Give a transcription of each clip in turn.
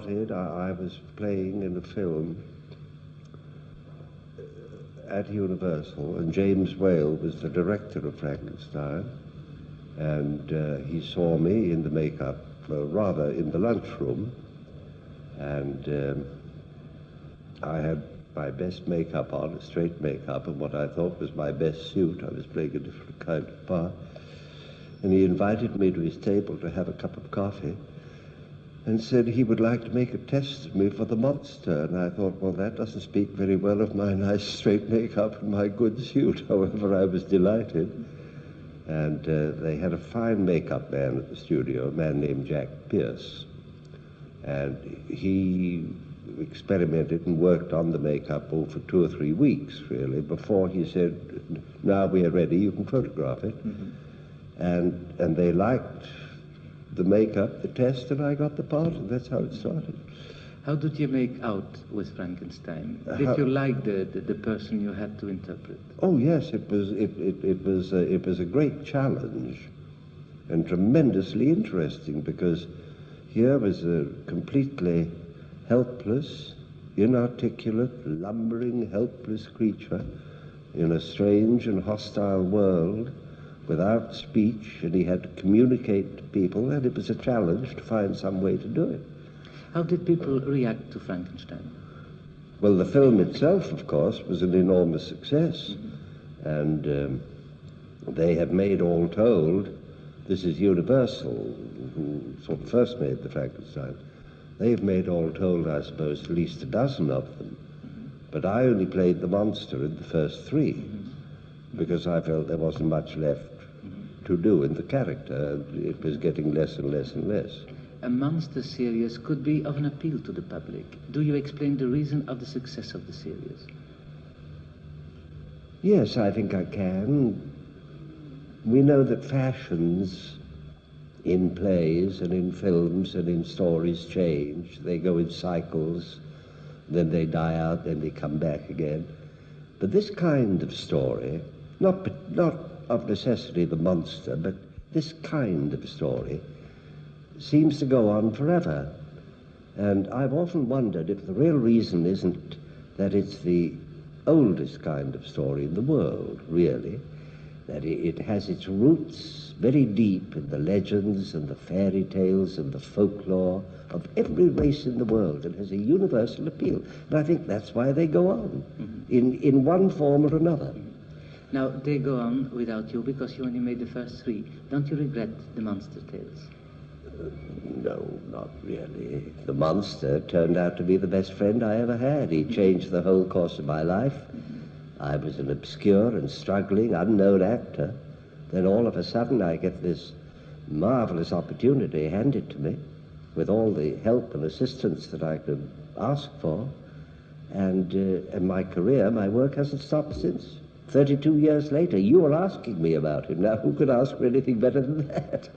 I was playing in a film at Universal, and James Whale was the director of Frankenstein, and he saw me in the makeup, rather in the lunchroom, and I had my best makeup on, a straight makeup, and what I thought was my best suit. I was playing a different kind of part, and he invited me to his table to have a cup of coffee, and said he would like to make a test of me for the monster. And I thought, well, that doesn't speak very well of my nice straight makeup and my good suit. However, I was delighted. And they had a fine makeup man at the studio, a man named Jack Pierce. And he experimented and worked on the makeup for 2 or 3 weeks, really, before he said, now we are ready, you can photograph it. Mm-hmm. And they liked the makeup, the test, and I got the part, and that's how it started. How did you make out with Frankenstein? Did you like the person you had to interpret? Oh yes, it was a great challenge, and tremendously interesting, because here was a completely helpless, inarticulate, lumbering, helpless creature in a strange and hostile world, without speech, and he had to communicate to people, and it was a challenge to find some way to do it. How did people react to Frankenstein? Well, the film itself, of course, was an enormous success, mm-hmm. and they have made, all told, this is Universal, who sort of first made the Frankenstein. They've made, all told, I suppose, at least a dozen of them, mm-hmm. but I only played the monster in the first 3, mm-hmm. because I felt there wasn't much left to do in the character. It was getting less and less and less. A monster series could be of an appeal to the public. Do you explain the reason of the success of the series? Yes, I think I can. We know that fashions in plays and in films and in stories change. They go in cycles, then they die out, then they come back again. But this kind of story, not of necessity the monster, but this kind of story seems to go on forever. And I've often wondered if the real reason isn't that it's the oldest kind of story in the world, really, that it has its roots very deep in the legends and the fairy tales and the folklore of every race in the world, and has a universal appeal. And I think that's why they go on, mm-hmm. in one form or another. Mm-hmm. Now, they go on without you because you only made the first 3. Don't you regret the monster tales? No, not really. The monster turned out to be the best friend I ever had. He changed the whole course of my life. Mm-hmm. I was an obscure and struggling, unknown actor. Then all of a sudden I get this marvelous opportunity handed to me with all the help and assistance that I could ask for. And my career, my work hasn't stopped since. 32 years later, you are asking me about him. Now, who could ask for anything better than that?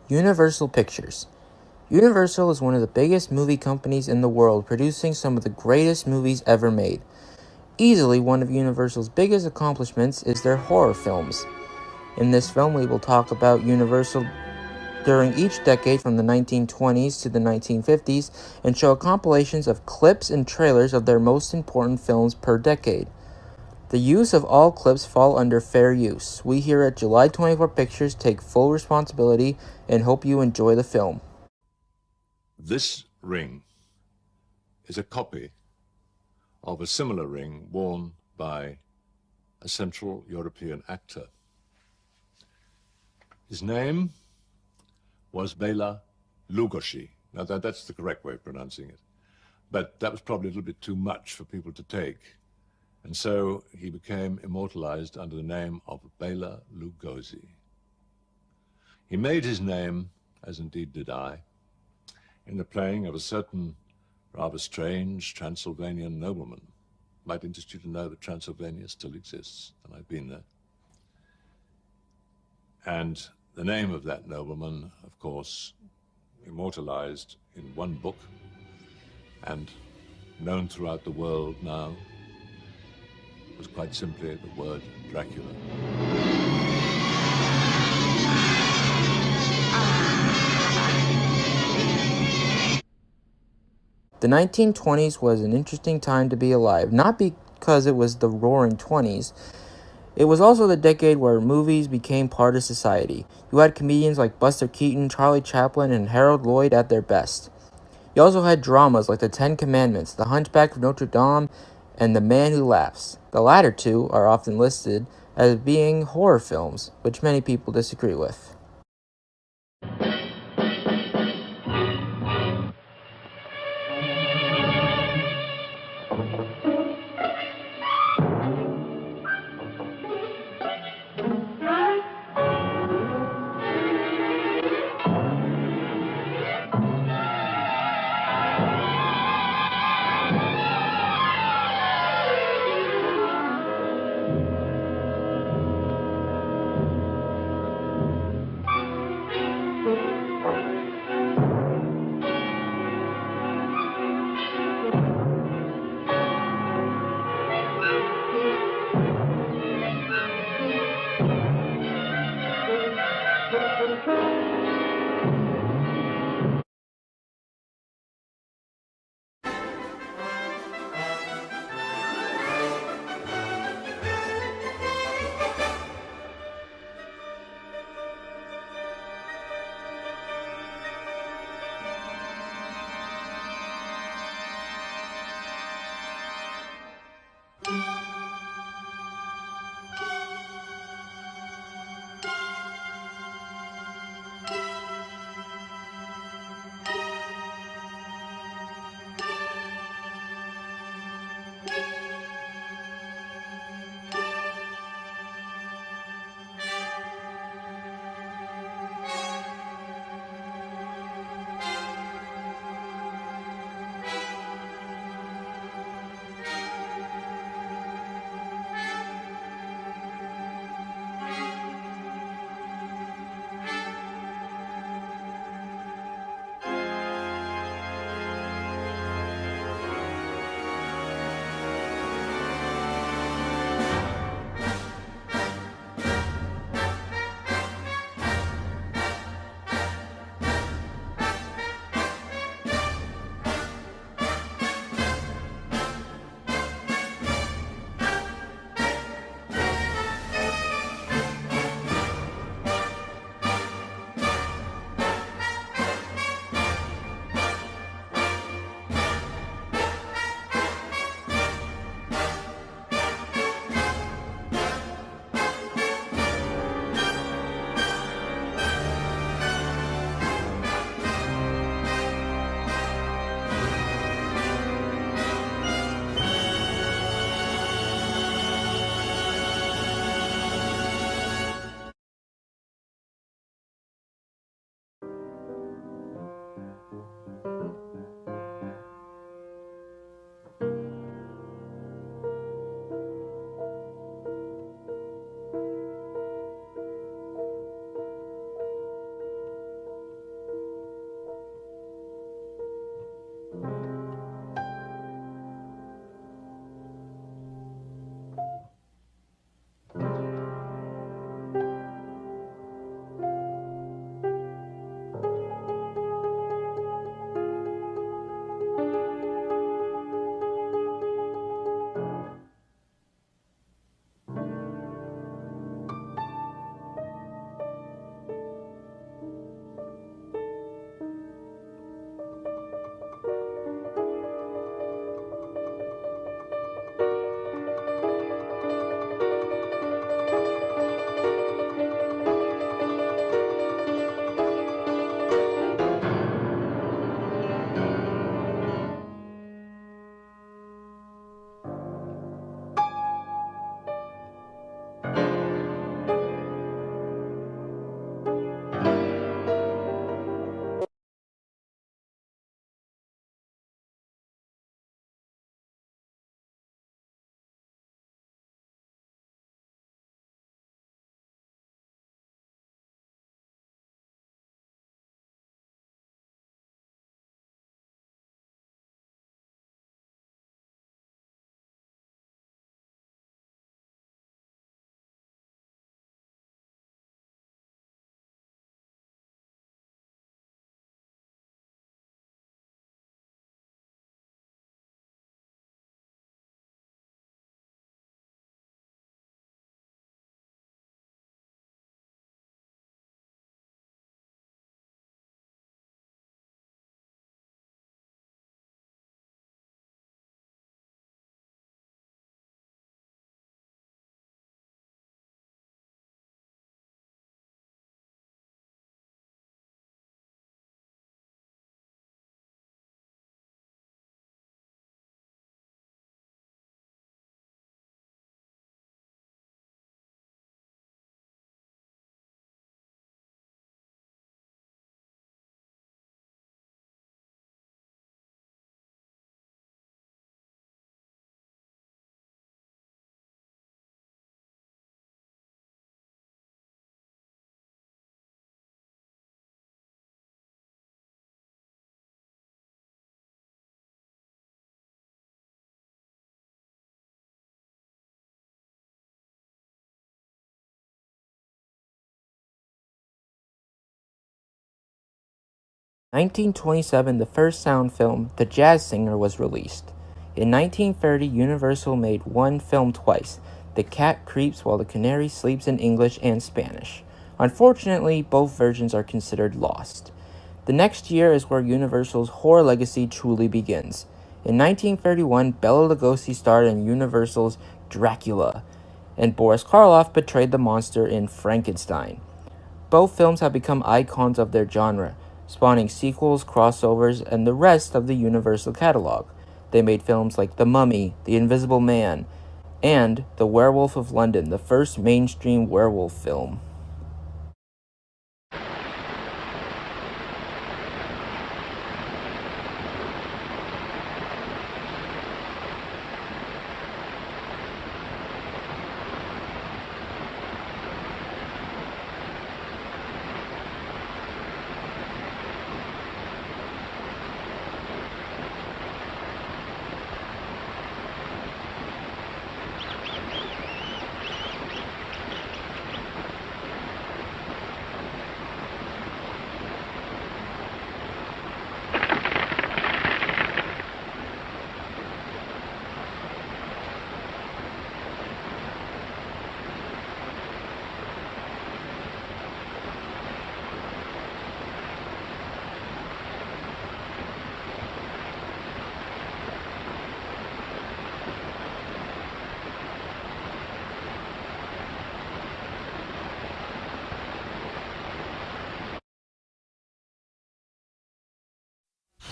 Universal Pictures. Universal is one of the biggest movie companies in the world, producing some of the greatest movies ever made. Easily one of Universal's biggest accomplishments is their horror films. In this film, we will talk about Universal during each decade from the 1920s to the 1950s and show compilations of clips and trailers of their most important films per decade. The use of all clips fall under fair use. We here at July 24 Pictures take full responsibility and hope you enjoy the film. This ring is a copy of a similar ring worn by a Central European actor. His name was Bela Lugosi. Now that's the correct way of pronouncing it. But that was probably a little bit too much for people to take. And so he became immortalized under the name of Bela Lugosi. He made his name, as indeed did I, in the playing of a certain rather strange Transylvanian nobleman might interest you to know that Transylvania still exists, and I've been there. And the name of that nobleman, of course, immortalized in one book and known throughout the world now, was quite simply the word Dracula. The 1920s was an interesting time to be alive, not because it was the roaring 20s. It was also the decade where movies became part of society. You had comedians like Buster Keaton, Charlie Chaplin, and Harold Lloyd at their best. You also had dramas like The Ten Commandments, The Hunchback of Notre Dame, and The Man Who Laughs. The latter two are often listed as being horror films, which many people disagree with. 1927, the first sound film, The Jazz Singer, was released. In 1930, Universal made one film twice, The Cat Creeps While the Canary Sleeps, in English and Spanish. Unfortunately, both versions are considered lost. The next year is where Universal's horror legacy truly begins. In 1931, Bela Lugosi starred in Universal's Dracula, and Boris Karloff portrayed the monster in Frankenstein. Both films have become icons of their genre, spawning sequels, crossovers, and the rest of the Universal catalog. They made films like The Mummy, The Invisible Man, and The Werewolf of London, the first mainstream werewolf film.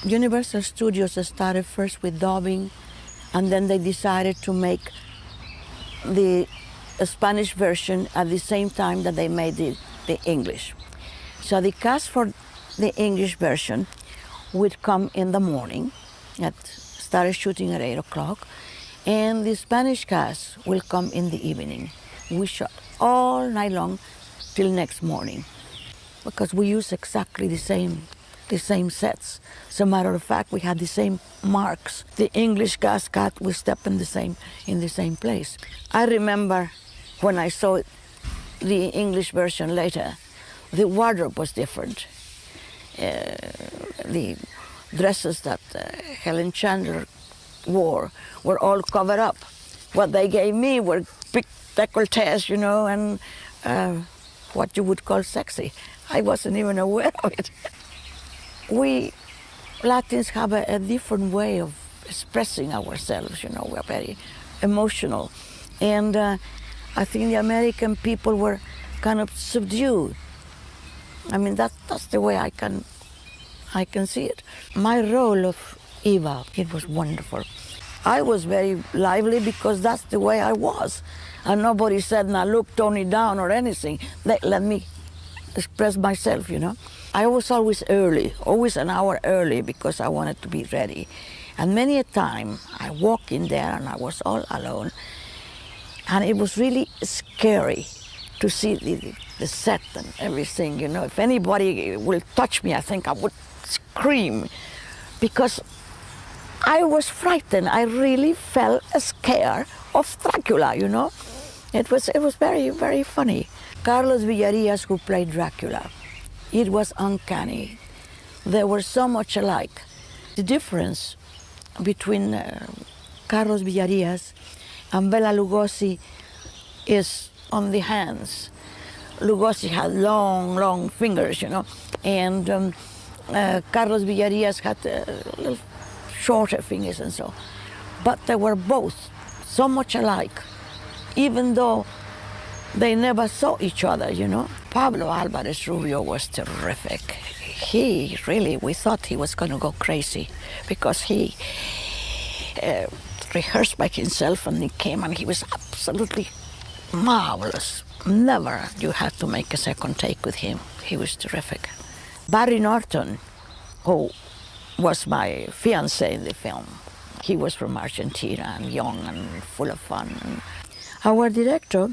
Universal Studios started first with dubbing, and then they decided to make the Spanish version at the same time that they made the English. So the cast for the English version would come in the morning, started shooting at 8 o'clock, and the Spanish cast will come in the evening. We shot all night long till next morning, because we use exactly the same sets. As a matter of fact, we had the same marks. The English cast cut, we stepped in the same place. I remember when I saw the English version later, the wardrobe was different. The dresses that Helen Chandler wore were all covered up. What they gave me were big décolletés, you know, and what you would call sexy. I wasn't even aware of it. We Latins have a different way of expressing ourselves, you know, we're very emotional. And I think the American people were kind of subdued. I mean, that's the way I can see it. My role of Eva, it was wonderful. I was very lively because that's the way I was. And nobody said, now look, tone it down or anything. They let me express myself, you know. I was always early, always an hour early, because I wanted to be ready. And many a time I walked in there and I was all alone. And it was really scary to see the set and everything, you know. If anybody will touch me, I think I would scream, because I was frightened. I really felt scared of Dracula, you know. It was very, very funny. Carlos Villarreal, who played Dracula, it was uncanny. They were so much alike. The difference between Carlos Villarreal and Bela Lugosi is on the hands. Lugosi had long, long fingers, you know, and Carlos Villarreal had little shorter fingers and so. But they were both so much alike, even though they never saw each other, you know. Pablo Alvarez Rubio was terrific. He really, we thought he was going to go crazy, because he rehearsed by himself and he came and he was absolutely marvelous. Never you had to make a second take with him. He was terrific. Barry Norton, who was my fiancé in the film, he was from Argentina and young and full of fun. Our director,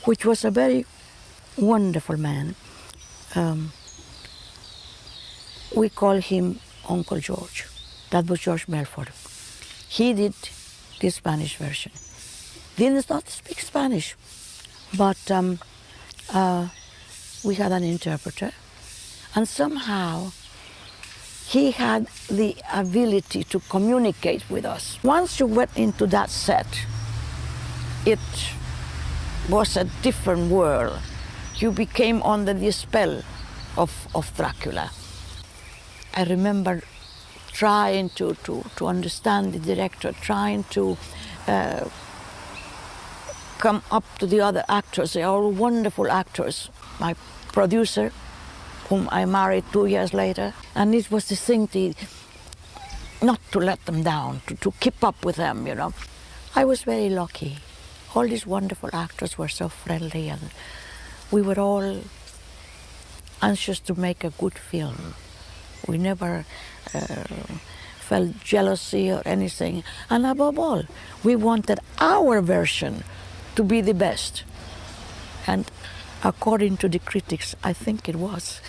which was a very wonderful man, we call him Uncle George. That was George Melford. He did the Spanish version. He did not speak Spanish, but we had an interpreter, and somehow he had the ability to communicate with us. Once you went into that set, it was a different world. You became under the spell of Dracula. I remember trying to understand the director, trying to come up to the other actors. They are all wonderful actors. My producer, whom I married 2 years later, and it was the thing not to let them down, to keep up with them, you know. I was very lucky. All these wonderful actors were so friendly, and we were all anxious to make a good film. We never felt jealousy or anything. And above all, we wanted our version to be the best. And according to the critics, I think it was.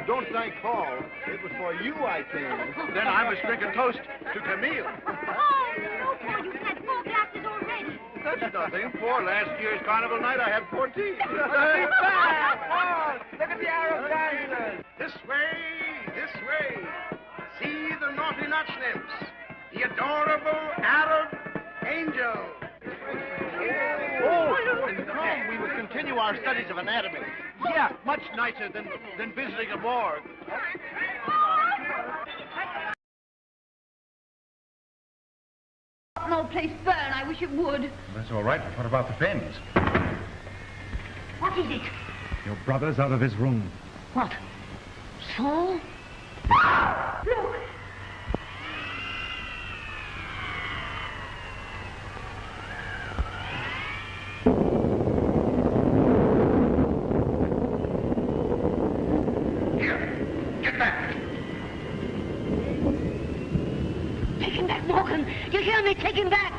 Don't thank Paul. It was for you I came. Then I must drink a toast to Camille. Oh, no, Paul, you've had 4 glasses already. That's nothing. For last year's carnival night, I had 14. Paul, look at the arrow dancers. This way. See the naughty nut nymphs. The adorable Arab angel. Oh, in Rome, we would continue our studies of anatomy. Yeah, much nicer than visiting a morgue. No place burn. I wish it would. That's all right, but what about the pens? What is it? Your brother's out of his room. What? So? Look! Get back. Take him back, Morgan. You hear me? Take him back.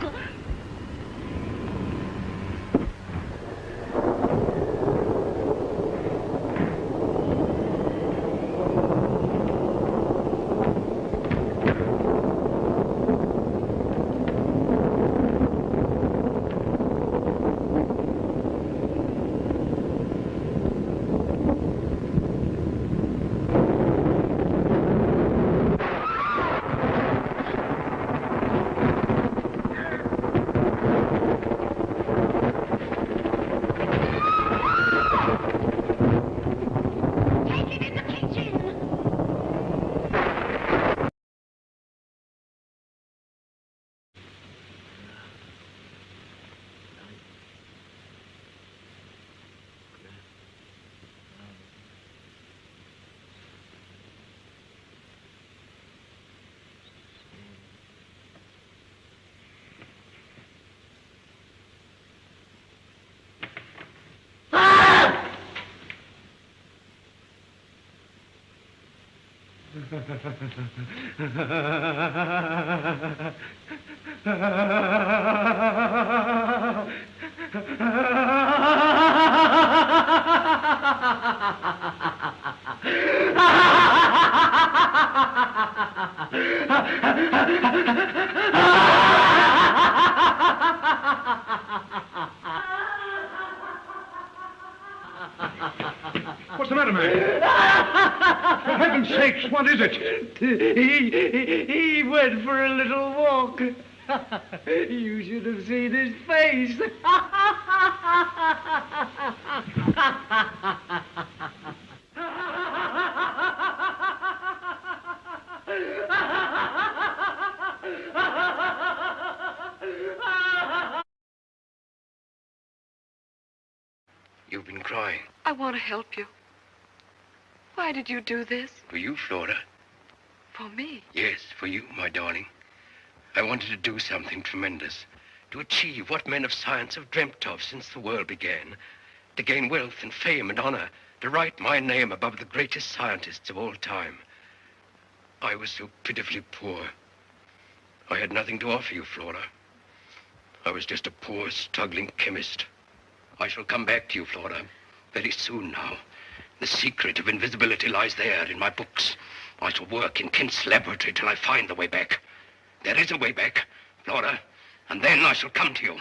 What's the matter, man? For heaven's sakes, what is it? He went for a little walk. You should have seen his face. You've been crying. I want to help you. Why did you do this? For you, Flora. For me? Yes, for you, my darling. I wanted to do something tremendous. To achieve what men of science have dreamt of since the world began. To gain wealth and fame and honor. To write my name above the greatest scientists of all time. I was so pitifully poor. I had nothing to offer you, Flora. I was just a poor, struggling chemist. I shall come back to you, Flora, very soon now. The secret of invisibility lies there in my books. I shall work in Kent's laboratory till I find the way back. There is a way back, Flora, and then I shall come to you.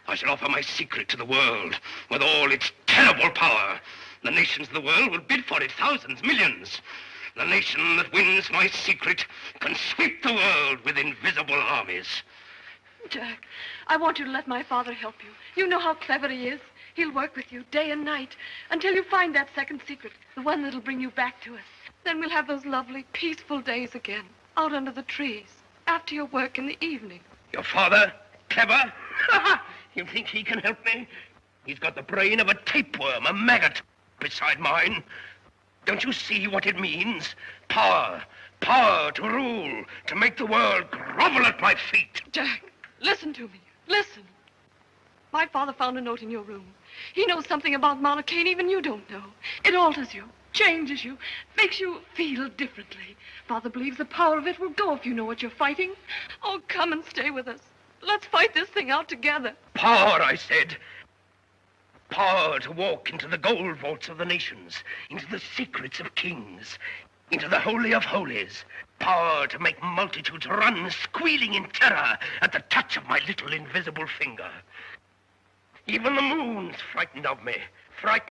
I shall offer my secret to the world with all its terrible power. The nations of the world will bid for it, thousands, millions. The nation that wins my secret can sweep the world with invisible armies. Jack, I want you to let my father help you. You know how clever he is. He'll work with you day and night until you find that second secret, the one that'll bring you back to us. Then we'll have those lovely, peaceful days again, out under the trees, after your work in the evening. Your father? Clever? You think he can help me? He's got the brain of a tapeworm, a maggot, beside mine. Don't you see what it means? Power. Power to rule, to make the world grovel at my feet. Jack, listen to me. Listen. My father found a note in your room. He knows something about monarchy even you don't know. It alters you, changes you, makes you feel differently. Father believes the power of it will go if you know what you're fighting. Oh, come and stay with us. Let's fight this thing out together. Power, I said. Power to walk into the gold vaults of the nations, into the secrets of kings, into the holy of holies. Power to make multitudes run squealing in terror at the touch of my little invisible finger. Even the moon's frightened of me. Frightened.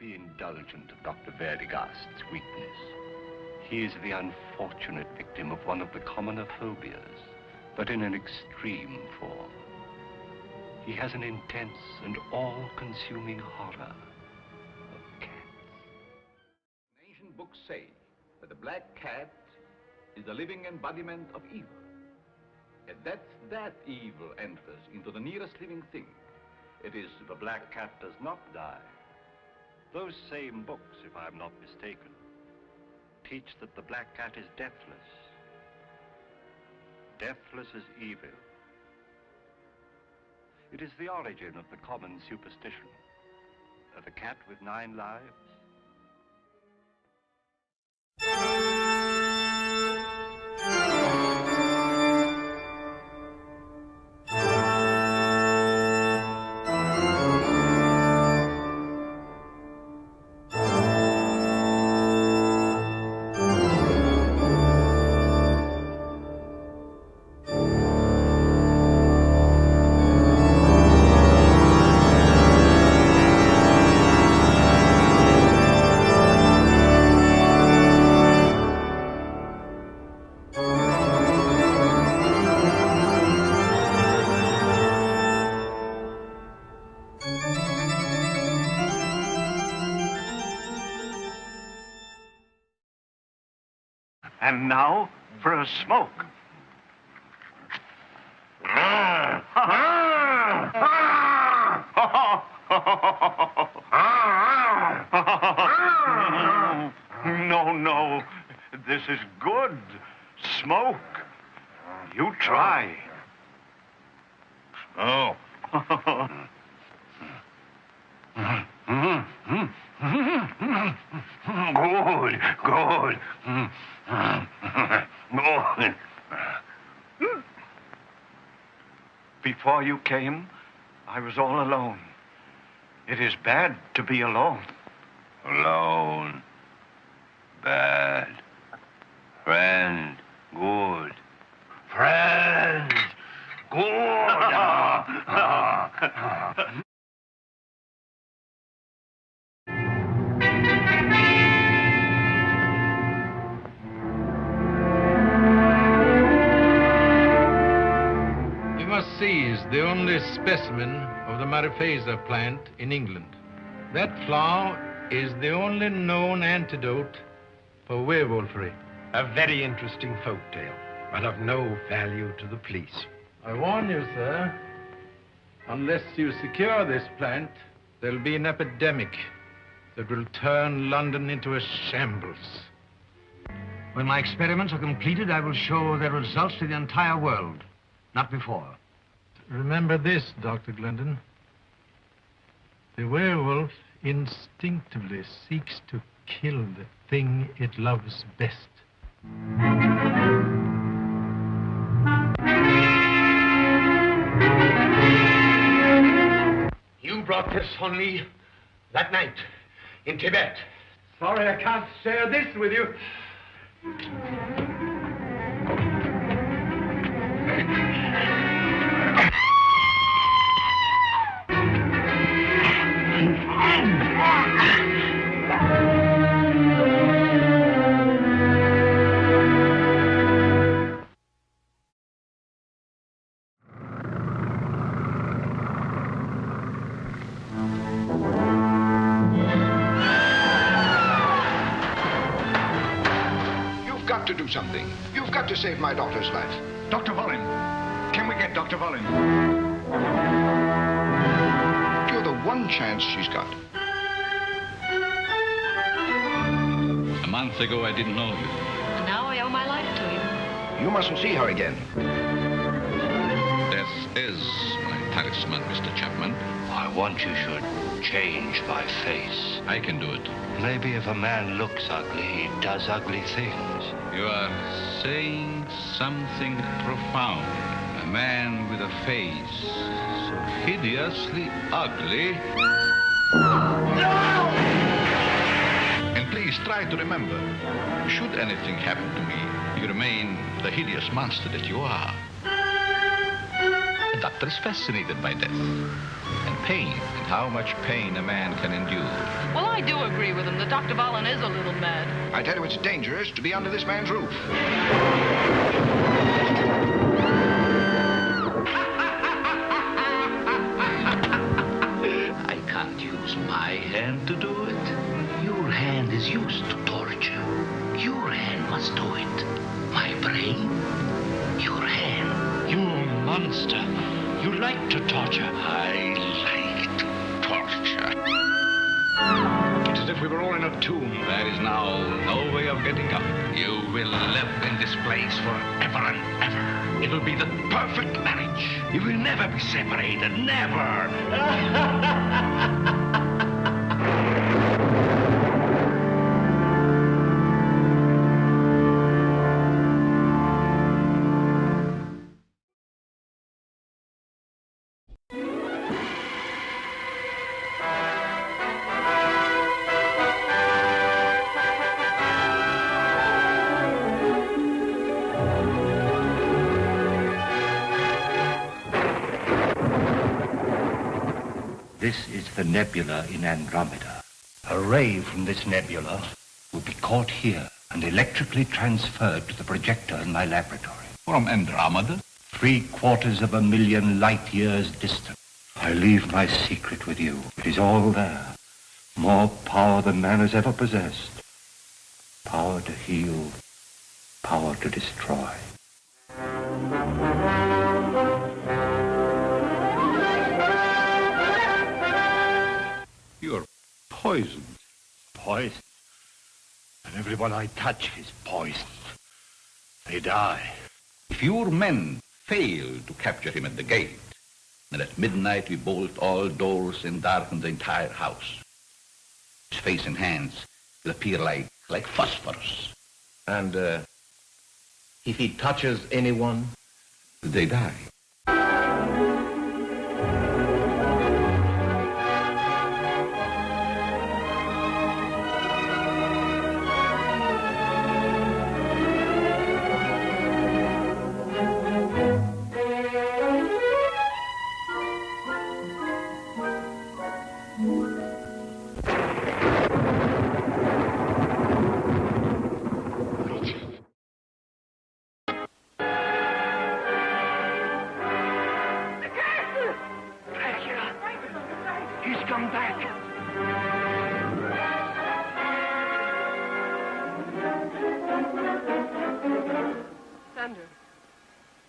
Indulgent of Dr. Verdigast's weakness. He is the unfortunate victim of one of the commoner phobias, but in an extreme form. He has an intense and all-consuming horror of cats. Ancient books say that the black cat is the living embodiment of evil. And that evil enters into the nearest living thing. It is The black cat does not die. Those same books, if I'm not mistaken, teach that the black cat is deathless. Deathless as evil. It is the origin of the common superstition of a cat with 9 lives. And now for a smoke. No, no. Oh, this is good. Smoke. You try. Oh. Good, good. Good. Before you came, I was all alone. It is bad to be alone. Alone. Bad. Friend. Good. Friend. Good. You must seize the only specimen of the mariposa plant in England. That flower is the only known antidote for werewolfery. A very interesting folk tale, but of no value to the police. I warn you, sir, unless you secure this plant, there'll be an epidemic that will turn London into a shambles. When my experiments are completed, I will show their results to the entire world. Not before. Remember this, Dr. Glendon. The werewolf instinctively seeks to kill the thing it loves best. You brought this on me that night in Tibet. Sorry I can't share this with you. To do something. You've got to save my daughter's life. Dr. Volin. Can we get Dr. Volin? You're the one chance she's got. A month ago, I didn't know you. And now I owe my life to you. You mustn't see her again. Death is my talisman, Mr. Chapman. I want you should change my face. I can do it. Maybe if a man looks ugly, he does ugly things. You are saying something profound. A man with a face so hideously ugly. No! And please try to remember, should anything happen to me, you remain the hideous monster that you are. The doctor is fascinated by death and pain and how much pain a man can endure. Well, I do agree with him that Dr. Volin is a little mad. I tell you, it's dangerous to be under this man's roof. I can't use my hand to do it. Your hand is used to torture. Your hand must do it. My brain, your hand. You monster. You like to torture. I like to torture. It's as if we were all in a tomb. There is now no way of getting up. You will live in this place forever and ever. It will be the perfect marriage. You will never be separated. Never. This is the nebula in Andromeda. A ray from this nebula will be caught here and electrically transferred to the projector in my laboratory. From Andromeda? 750,000 light years distant. I leave my secret with you. It is all there. More power than man has ever possessed. Power to heal, power to destroy. You're poisoned. Poison? And everyone I touch is poisoned. They die. If your men fail to capture him at the gate, then at midnight we bolt all doors and darken the entire house. His face and hands will appear like phosphorus. And, if he touches anyone? They die.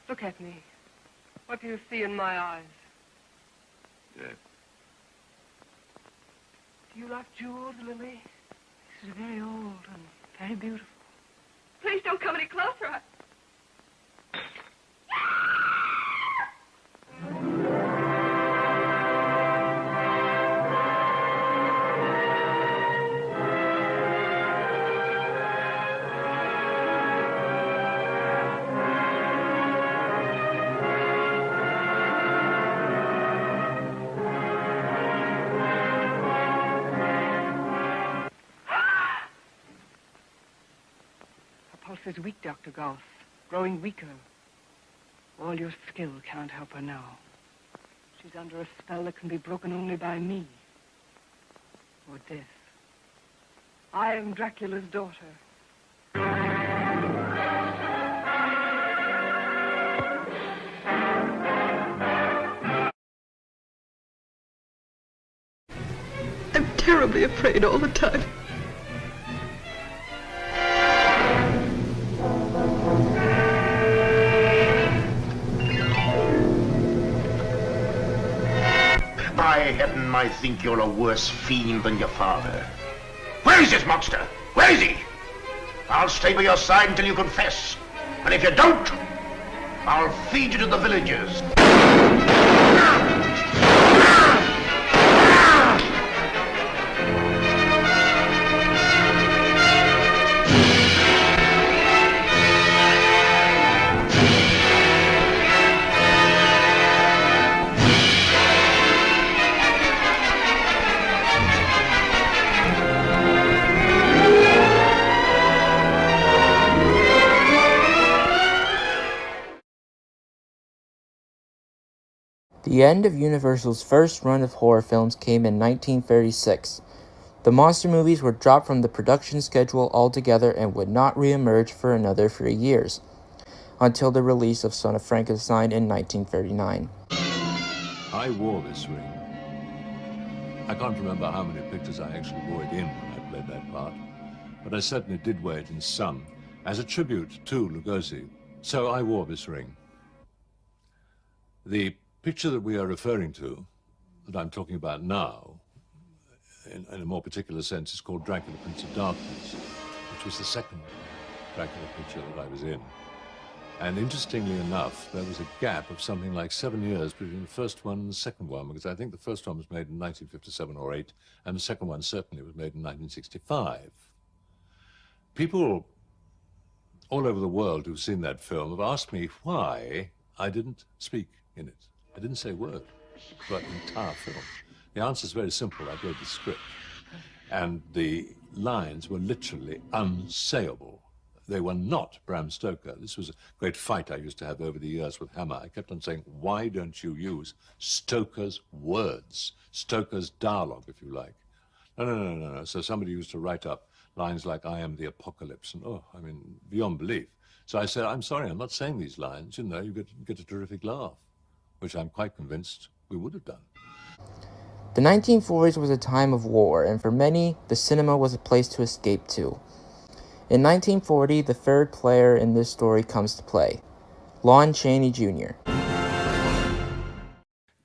Look at me. What do you see in my eyes? Death. Do you like jewels, Lily? This is very old and very beautiful. Please don't come any closer. Is weak, Dr. Goss. Growing weaker. All your skill can't help her now. She's under a spell that can be broken only by me. Or death. I am Dracula's daughter. I'm terribly afraid all the time. By heaven, I think you're a worse fiend than your father. Where is this monster? Where is he? I'll stay by your side until you confess. And if you don't, I'll feed you to the villagers. The end of Universal's first run of horror films came in 1936. The monster movies were dropped from the production schedule altogether and would not re-emerge for another 3 years, until the release of Son of Frankenstein in 1939. I wore this ring. I can't remember how many pictures I actually wore it in when I played that part, but I certainly did wear it in some, as a tribute to Lugosi. So I wore this ring. The picture that we are referring to, that I'm talking about now, in a more particular sense, is called Dracula, Prince of Darkness, which was the second Dracula picture that I was in. And interestingly enough, there was a gap of something like 7 years between the first one and the second one, because I think the first one was made in 1957 or 8, and the second one certainly was made in 1965. People all over the world who've seen that film have asked me why I didn't speak in it. I didn't say a word throughout the entire film. The answer is very simple. I read the script, and the lines were literally unsayable. They were not Bram Stoker. This was a great fight I used to have over the years with Hammer. I kept on saying, why don't you use Stoker's words, Stoker's dialogue, if you like? No. So somebody used to write up lines like, I am the apocalypse, and beyond belief. So I said, I'm sorry, I'm not saying these lines. You know, you get a terrific laugh, which I'm quite convinced we would have done. The 1940s was a time of war, and for many, the cinema was a place to escape to. In 1940, the third player in this story comes to play, Lon Chaney Jr.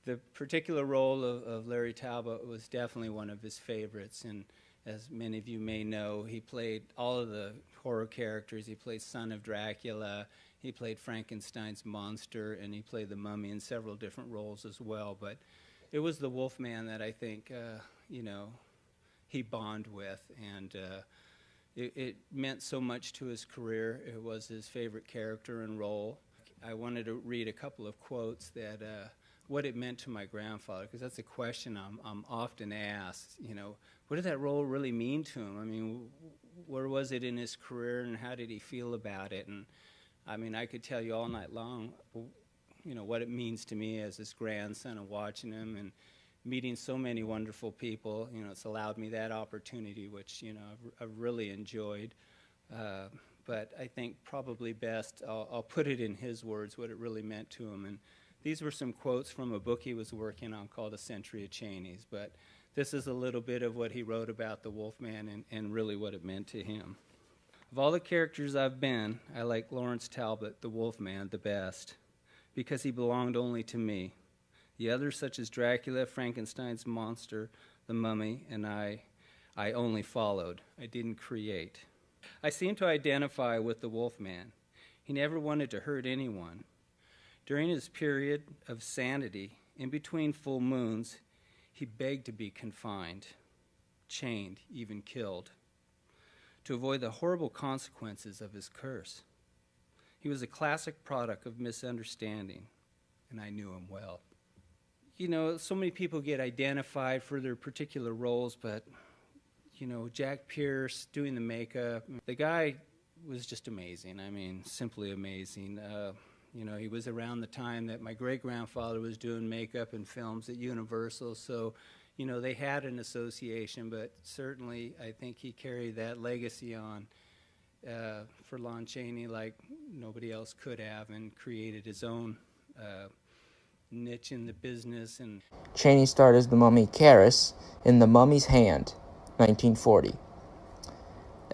The particular role of Larry Talbot was definitely one of his favorites, and as many of you may know. He played all of the horror characters. He played Son of Dracula, he played Frankenstein's monster, and he played the Mummy in several different roles as well. But it was the Wolfman that I think, you know, he bonded with, and it meant so much to his career. It was his favorite character and role. I wanted to read a couple of quotes that what it meant to my grandfather, because that's a question I'm often asked. You know, what did that role really mean to him? I mean, where was it in his career, and how did he feel about it? And I mean, I could tell you all night long, you know, what it means to me as his grandson and watching him and meeting so many wonderful people. You know, it's allowed me that opportunity, which, you know, I've really enjoyed. But I think probably best, I'll put it in his words, what it really meant to him. And these were some quotes from a book he was working on called A Century of Cheneys. But this is a little bit of what he wrote about the Wolfman and really what it meant to him. Of all the characters I've been, I like Lawrence Talbot, the Wolfman, the best, because he belonged only to me. The others, such as Dracula, Frankenstein's monster, the Mummy, and I only followed. I didn't create. I seem to identify with the Wolfman. He never wanted to hurt anyone. During his period of sanity, in between full moons, he begged to be confined, chained, even killed, to avoid the horrible consequences of his curse. He was a classic product of misunderstanding, and I knew him well. You know, so many people get identified for their particular roles, but, you know, Jack Pierce doing the makeup, the guy was just amazing. I mean, simply amazing. You know, he was around the time that my great-grandfather was doing makeup and films at Universal, so, you know, they had an association, but certainly I think he carried that legacy on for Lon Chaney like nobody else could have, and created his own niche in the business. And Chaney starred as the mummy Karis in The Mummy's Hand, 1940,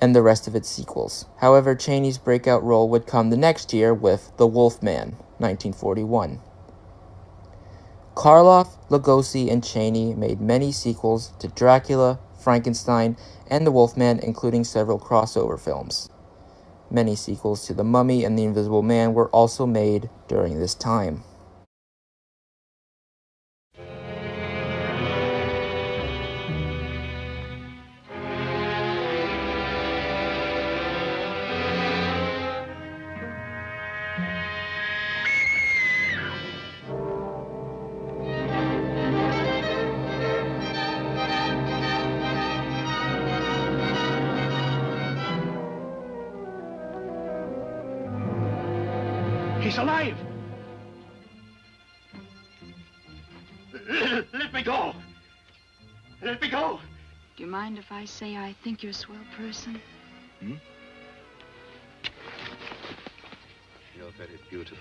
and the rest of its sequels. However, Chaney's breakout role would come the next year with The Wolfman, 1941. Karloff, Lugosi, and Chaney made many sequels to Dracula, Frankenstein, and The Wolfman, including several crossover films. Many sequels to The Mummy and The Invisible Man were also made during this time. He's alive! Let me go! Let me go! Do you mind if I say I think you're a swell person? Hmm? You're very beautiful.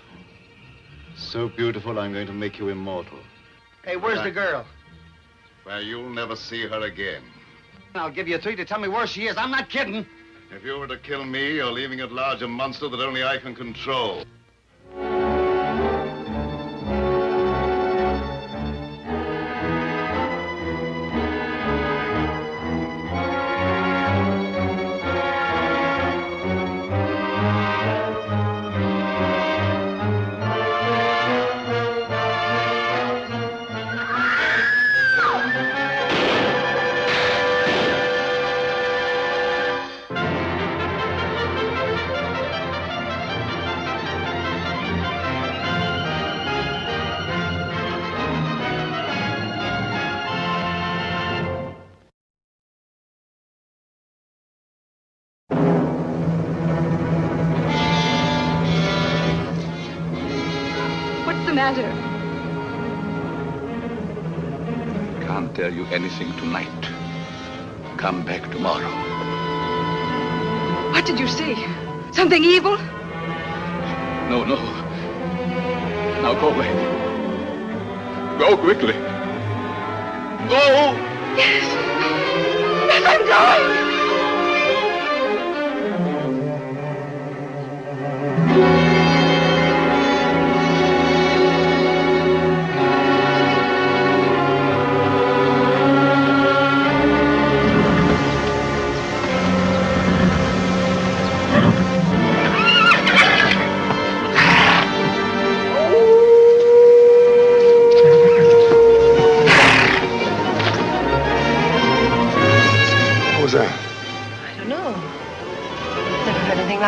So beautiful, I'm going to make you immortal. Hey, where's the girl? Well, you'll never see her again. I'll give you a treat to tell me where she is. I'm not kidding. If you were to kill me, you're leaving at large a monster that only I can control. Can't tell you anything tonight. Come back tomorrow. What did you see? Something evil? No. Now go away. Go quickly. Go! Yes! Yes, I'm going!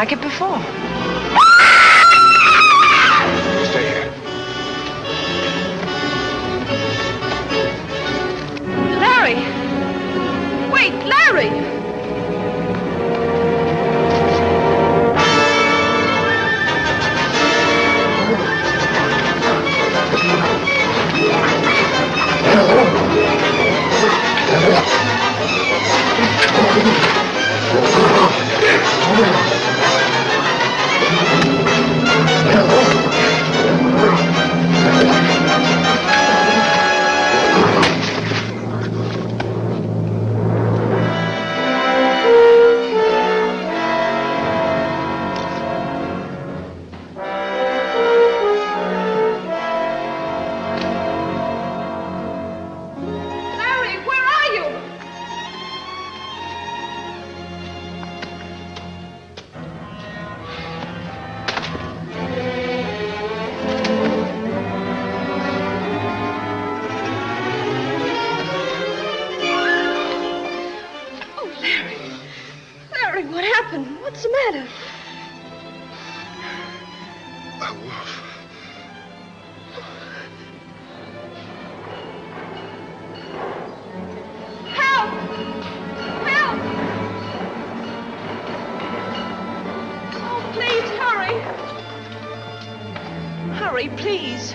like it before. Stay here. Larry! Wait, Larry! What's the matter? A wolf. Help! Help! Oh, please, hurry. Hurry, please.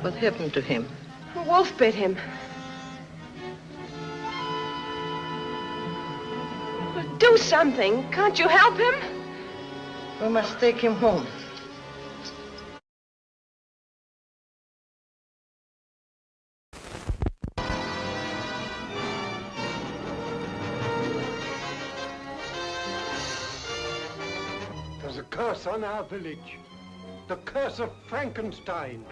What happened to him? A wolf bit him. Well, do something. Can't you help him? We must take him home. There's a curse on our village. The curse of Frankenstein.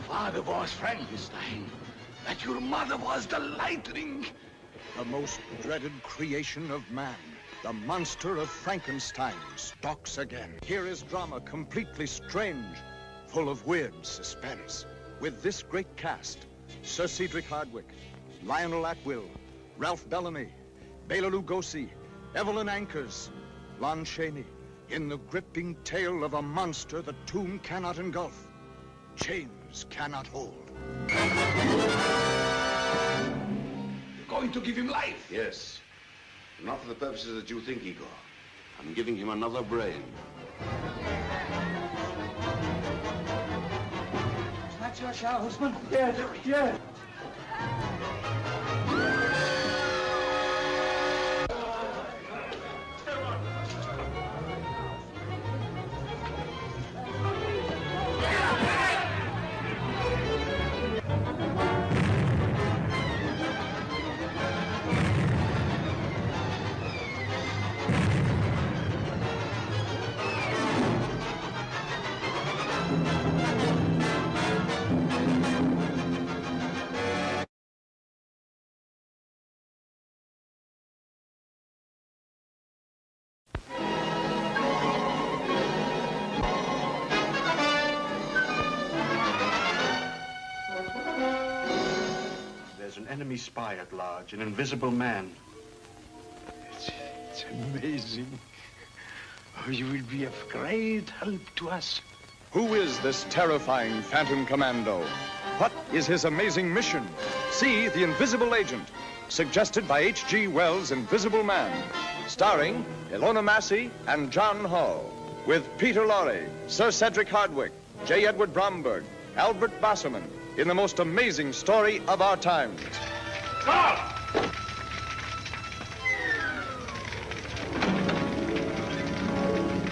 Father was Frankenstein. That your mother was the lightning. The most dreaded creation of man, the monster of Frankenstein, stalks again. Here is drama completely strange, full of weird suspense. With this great cast, Sir Cedric Hardwicke, Lionel Atwill, Ralph Bellamy, Bela Lugosi, Evelyn Ankers, Lon Chaney, in the gripping tale of a monster the tomb cannot engulf, chains cannot hold. You're going to give him life? Yes. Not for the purposes that you think, Igor. I'm giving him another brain. Is that your shower, husband? Yes, yes. There's an enemy spy at large, an invisible man. It's amazing. Oh, you will be of great help to us. Who is this terrifying Phantom Commando? What is his amazing mission? See The Invisible Agent, suggested by H.G. Wells' Invisible Man, starring Ilona Massey and John Hall, with Peter Lorre, Sir Cedric Hardwicke, J. Edward Bromberg, Albert Basserman, in the most amazing story of our times. Stop!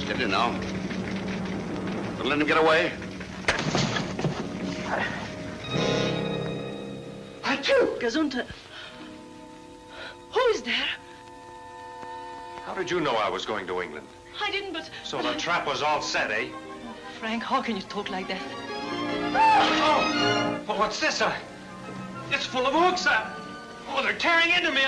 Steady now. Don't let him get away. Gesundheit. Who is there? How did you know I was going to England? I didn't, but... So the trap was all set, eh? Frank, how can you talk like that? Oh! Well, what's this? It's full of hooks. Oh, they're tearing into me.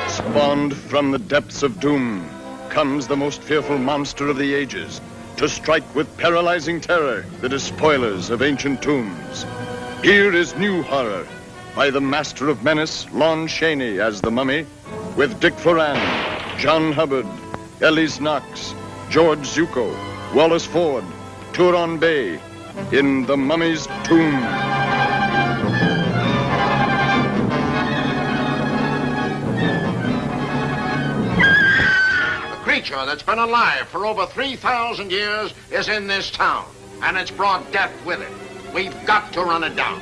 Spawned from the depths of doom comes the most fearful monster of the ages to strike with paralyzing terror the despoilers of ancient tombs. Here is new horror by the master of menace, Lon Chaney as the Mummy, with Dick Foran, John Hubbard, Ellis Knox, George Zuko, Wallace Ford, Turon Bay in The Mummy's Tomb. Creature that's been alive for over 3,000 years is in this town, and it's brought death with it. We've got to run it down.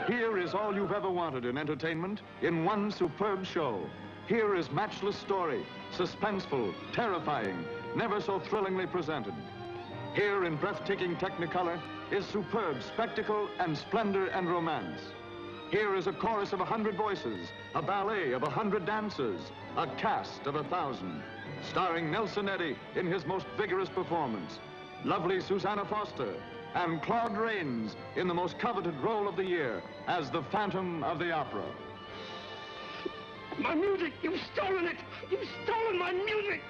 Here is all you've ever wanted in entertainment in one superb show. Here is matchless story, suspenseful, terrifying, never so thrillingly presented. Here in breathtaking technicolor is superb spectacle and splendor and romance. Here is a chorus of 100 voices, a ballet of 100 dancers, a cast of 1,000, starring Nelson Eddy in his most vigorous performance, lovely Susanna Foster, and Claude Rains in the most coveted role of the year as the Phantom of the Opera. My music! You've stolen it! You've stolen my music!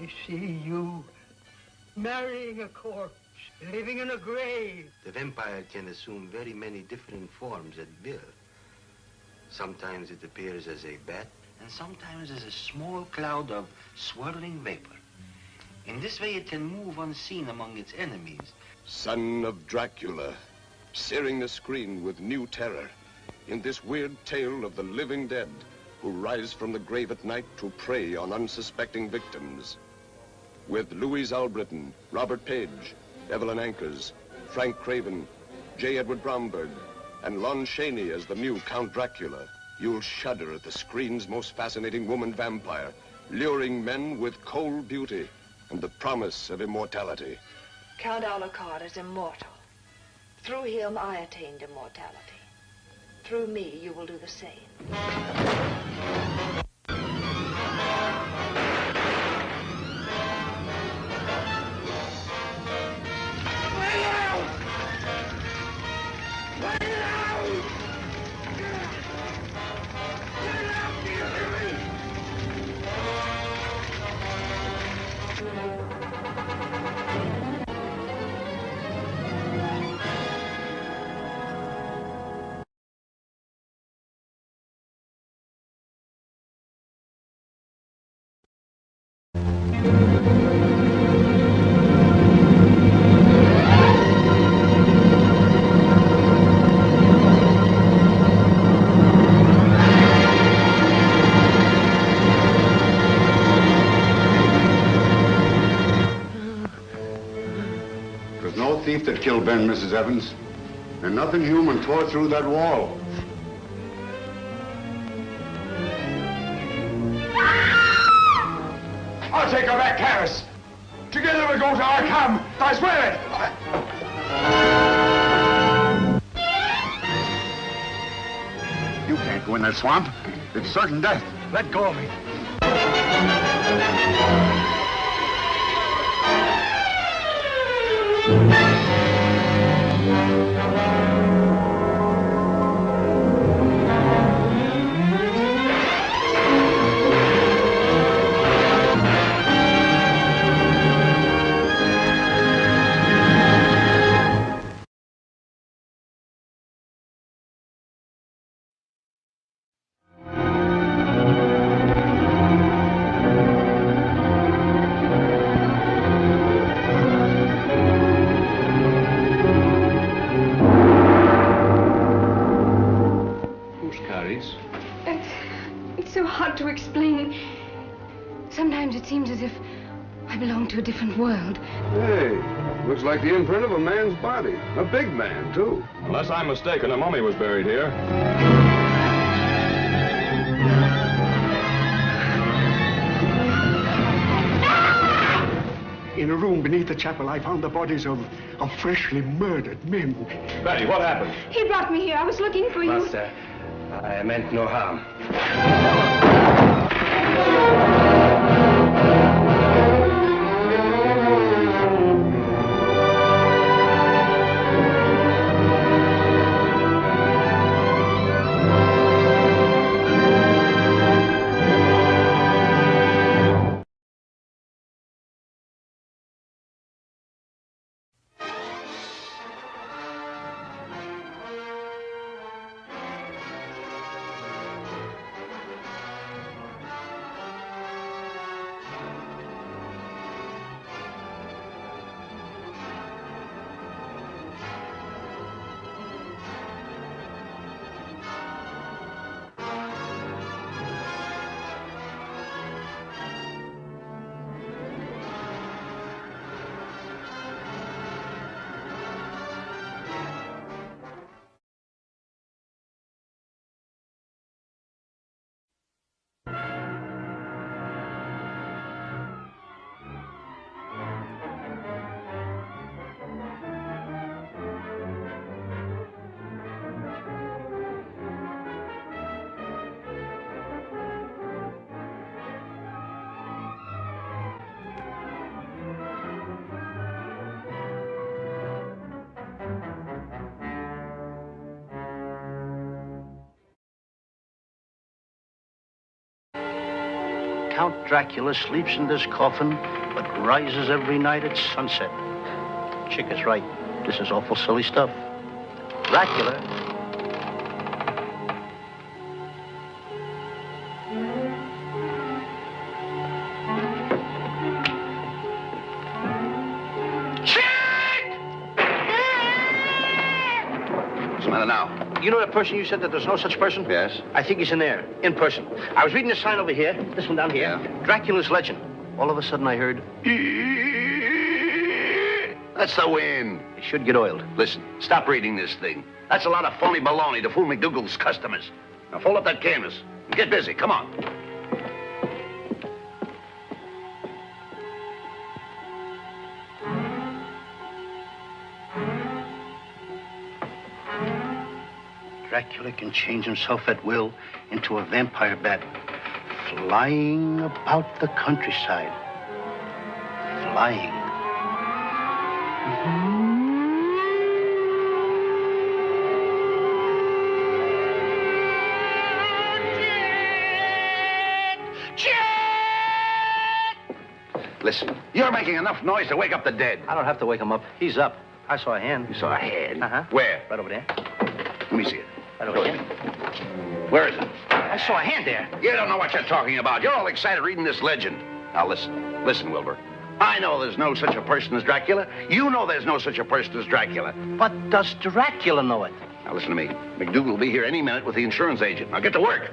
I see you marrying a corpse, living in a grave. The vampire can assume very many different forms at will. Sometimes it appears as a bat, and sometimes as a small cloud of swirling vapor. In this way, it can move unseen among its enemies. Son of Dracula, searing the screen with new terror in this weird tale of the living dead who rise from the grave at night to prey on unsuspecting victims. With Louise Albritton, Robert Page, Evelyn Ankers, Frank Craven, J. Edward Bromberg, and Lon Chaney as the new Count Dracula, you'll shudder at the screen's most fascinating woman vampire, luring men with cold beauty and the promise of immortality. Count Alucard is immortal. Through him, I attained immortality. Through me, you will do the same. Thief that killed Ben, Mrs. Evans. And nothing human tore through that wall. I'll take her back, Harris. Together we'll go to Arkham. I swear it. You can't go in that swamp. It's certain death. Let go of me. It's so hard to explain. Sometimes it seems as if I belong to a different world. Hey, looks like the imprint of a man's body. A big man, too. Unless I'm mistaken, a mummy was buried here. In a room beneath the chapel, I found the bodies of freshly murdered men. Betty, what happened? He brought me here. I was looking for you. Master, I meant no harm. Count Dracula sleeps in this coffin, but rises every night at sunset. Chick is right. This is awful silly stuff. Dracula. What's the matter now? You know that person you said that there's no such person? Yes. I think he's in there, in person. I was reading the sign over here, this one down here. Yeah. Dracula's legend. All of a sudden I heard... That's the wind. It should get oiled. Listen, stop reading this thing. That's a lot of phony baloney to fool McDougal's customers. Now fold up that canvas and get busy. Come on. Dracula can change himself at will into a vampire bat, flying about the countryside. Flying. Listen, you're making enough noise to wake up the dead. I don't have to wake him up. He's up. I saw a hand. You saw a hand? Uh-huh. Where? Right over there. Let me see it. Right over there. Where is it? I saw a hand there. You don't know what you're talking about. You're all excited reading this legend. Now listen. Listen, Wilbur. I know there's no such a person as Dracula. You know there's no such a person as Dracula. But does Dracula know it? Now listen to me. McDougal will be here any minute with the insurance agent. Now get to work.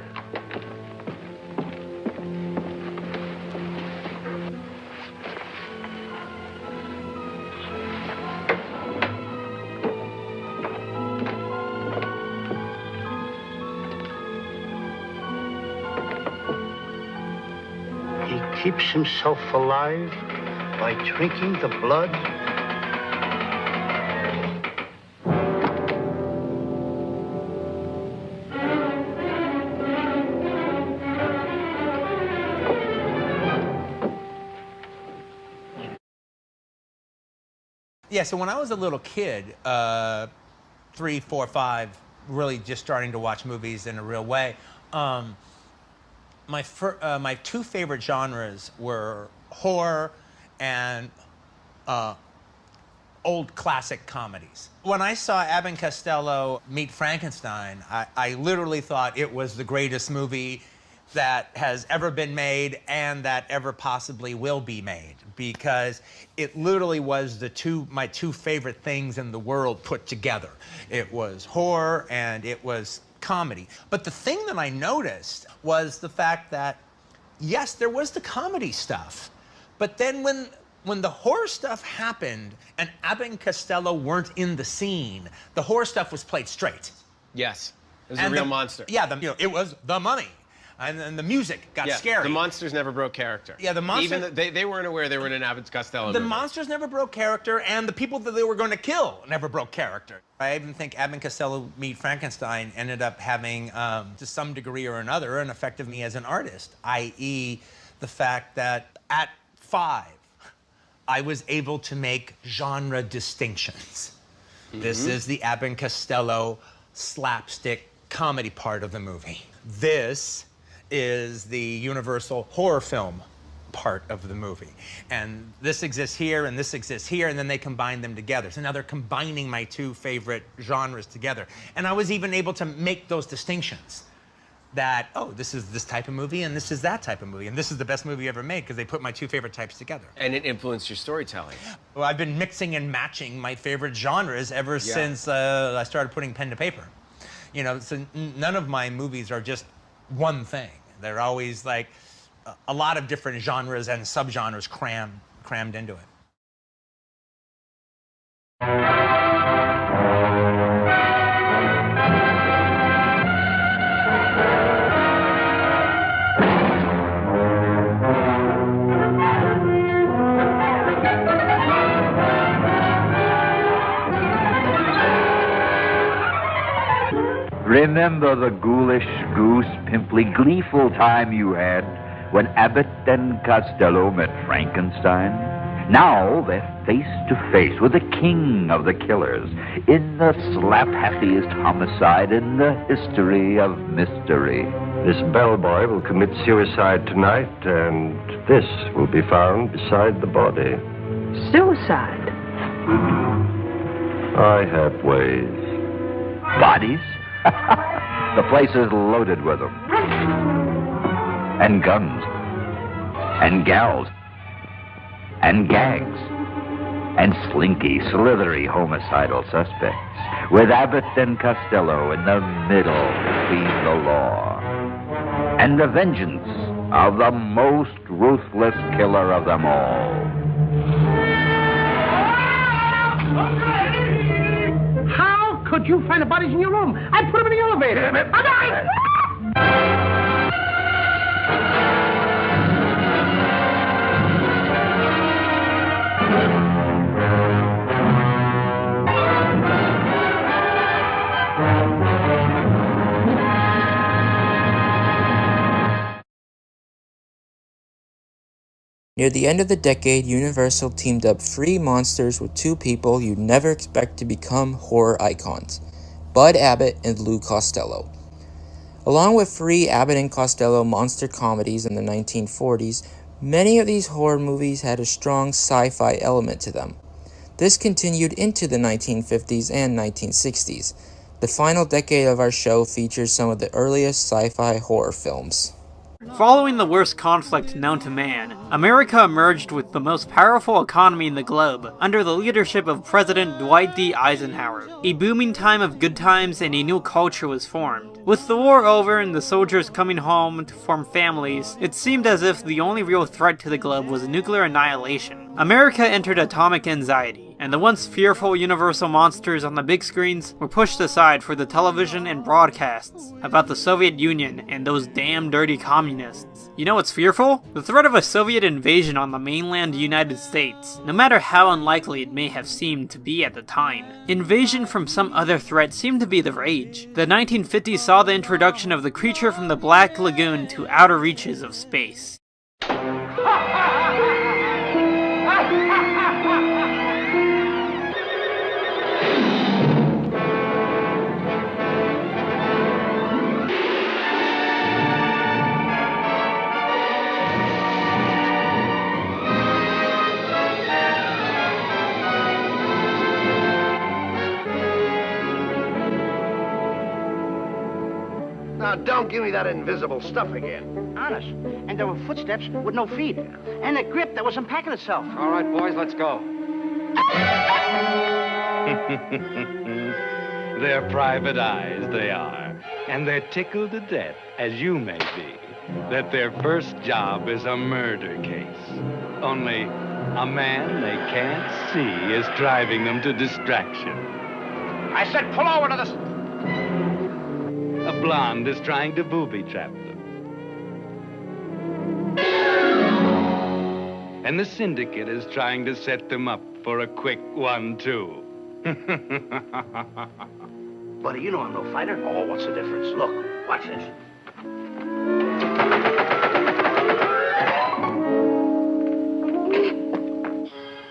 Keeps himself alive by drinking the blood. Yeah, so when I was a little kid, 3, 4, 5, really just starting to watch movies in a real way, my two favorite genres were horror and old classic comedies. When I saw Abbott and Costello meet Frankenstein, I literally thought it was the greatest movie that has ever been made and that ever possibly will be made, because it literally was my two favorite things in the world put together. It was horror and it was comedy. But the thing that I noticed was the fact that, yes, there was the comedy stuff, but then when the horror stuff happened and Abbott and Costello weren't in the scene, the horror stuff was played straight. Yes, it was a real monster. Yeah, it was the money. And then the music got scary. The monsters never broke character. Yeah, the monsters... Even they weren't aware they were in an Abbott Costello The movie. monsters never broke character, and the people that they were going to kill never broke character. I even think Abbott and Costello Meet Frankenstein ended up having, to some degree or another, an effect of me as an artist, i.e. the fact that at 5, I was able to make genre distinctions. Mm-hmm. This is the Abbott and Costello slapstick comedy part of the movie. This is the Universal horror film part of the movie. And this exists here, and this exists here, and then they combine them together. So now they're combining my two favorite genres together. And I was even able to make those distinctions. That, oh, this is this type of movie, and this is that type of movie, and this is the best movie ever made, because they put my two favorite types together. And it influenced your storytelling. Well, I've been mixing and matching my favorite genres ever since I started putting pen to paper. You know, so none of my movies are just one thing. They're always like a lot of different genres and subgenres crammed into it. Remember the ghoulish, goose, pimply, gleeful time you had when Abbott and Costello met Frankenstein? Now they're face to face with the king of the killers in the slap-happiest homicide in the history of mystery. This bellboy will commit suicide tonight, and this will be found beside the body. Suicide? I have ways. Bodies? The place is loaded with them. And guns. And gals. And gags. And slinky, slithery homicidal suspects, with Abbott and Costello in the middle between the law and the vengeance of the most ruthless killer of them all. How could you find the bodies in your room? I put them in the elevator. Near the end of the decade, Universal teamed up three monsters with two people you'd never expect to become horror icons, Bud Abbott and Lou Costello. Along with three Abbott and Costello monster comedies in the 1940s, many of these horror movies had a strong sci-fi element to them. This continued into the 1950s and 1960s. The final decade of our show features some of the earliest sci-fi horror films. Following the worst conflict known to man, America emerged with the most powerful economy in the globe under the leadership of President Dwight D. Eisenhower. A booming time of good times and a new culture was formed. With the war over and the soldiers coming home to form families, it seemed as if the only real threat to the globe was nuclear annihilation. America entered atomic anxiety, and the once fearful Universal monsters on the big screens were pushed aside for the television and broadcasts about the Soviet Union and those damn dirty communists. You know what's fearful? The threat of a Soviet invasion on the mainland United States, no matter how unlikely it may have seemed to be at the time. Invasion from some other threat seemed to be the rage. The 1950s saw the introduction of the creature from the Black Lagoon to outer reaches of space. Now, don't give me that invisible stuff again. Honest. And there were footsteps with no feet. And a grip that was unpacking itself. All right, boys, let's go. They're private eyes, they are. And they're tickled to death, as you may be, that their first job is a murder case. Only a man they can't see is driving them to distraction. I said pull over to the... A blonde is trying to booby-trap them. And the syndicate is trying to set them up for a quick 1-2. Buddy, you know I'm no fighter. Oh, what's the difference? Look, watch this.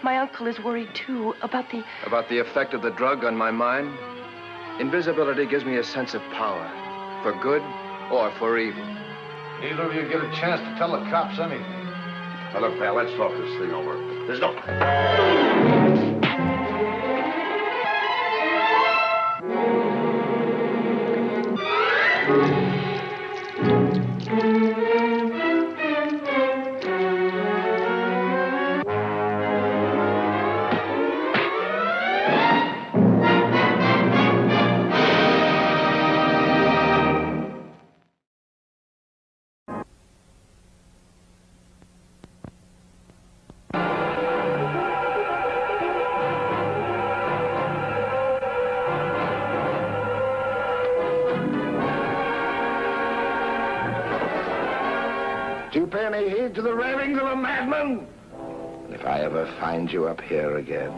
My uncle is worried, too, about the... About the effect of the drug on my mind? Invisibility gives me a sense of power, for good or for evil. Neither of you get a chance to tell the cops anything. Now, look, pal, let's talk this thing over. There's no... Do you pay any heed to the ravings of a madman? If I ever find you up here again,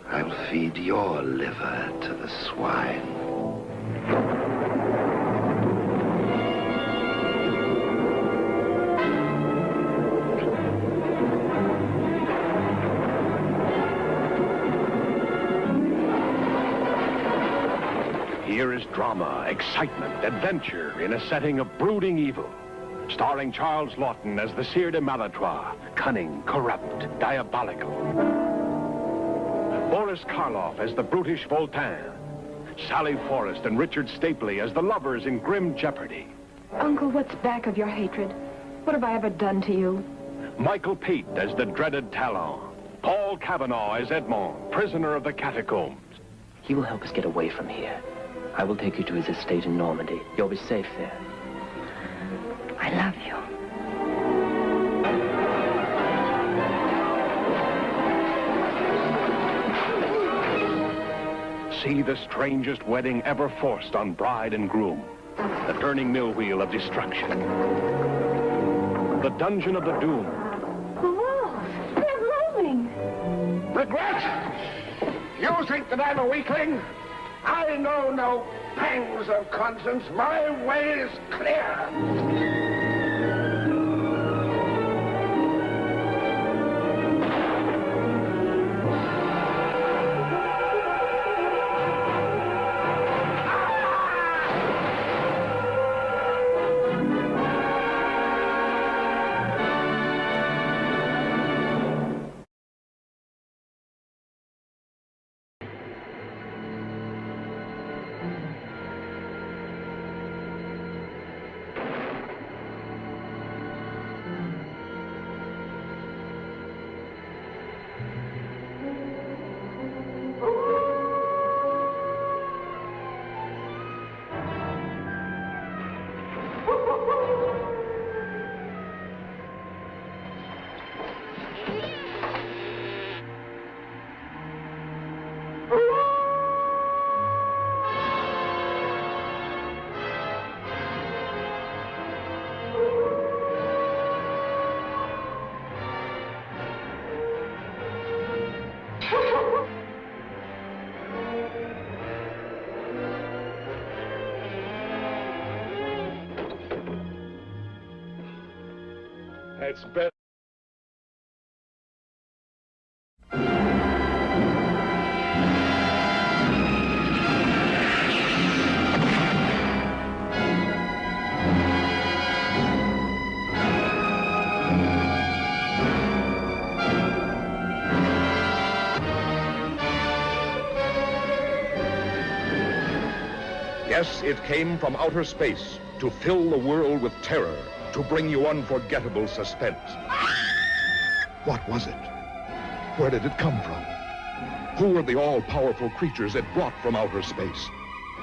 I'll feed your liver to the swine. Here is drama, excitement, adventure in a setting of brooding evil. Starring Charles Lawton as the Sire de Malétroit, cunning, corrupt, diabolical. Boris Karloff as the brutish Voltaire. Sally Forrest and Richard Stapley as the lovers in grim jeopardy. Uncle, what's back of your hatred? What have I ever done to you? Michael Pete as the dreaded Talon. Paul Cavanaugh as Edmond, prisoner of the catacombs. He will help us get away from here. I will take you to his estate in Normandy. You'll be safe there. I love you. See the strangest wedding ever forced on bride and groom. The turning mill wheel of destruction. The dungeon of the doom. They're moving. Regret? You think that I'm a weakling? I know no pangs of conscience. My way is clear. It's better. Yes, it came from outer space to fill the world with terror, to bring you unforgettable suspense. What was it? Where did it come from? Who were the all-powerful creatures it brought from outer space?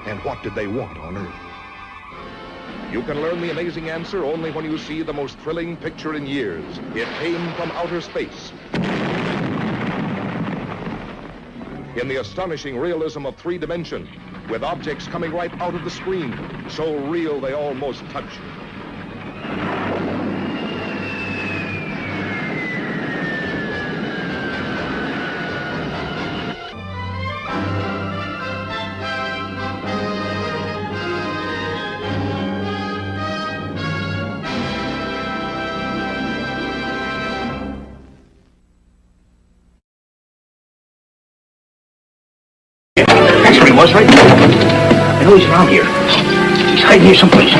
And what did they want on Earth? You can learn the amazing answer only when you see the most thrilling picture in years. It came from outer space. In the astonishing realism of 3 dimension, with objects coming right out of the screen, so real they almost touch you. That's where he was, right? I know he's around here. He's hiding here someplace.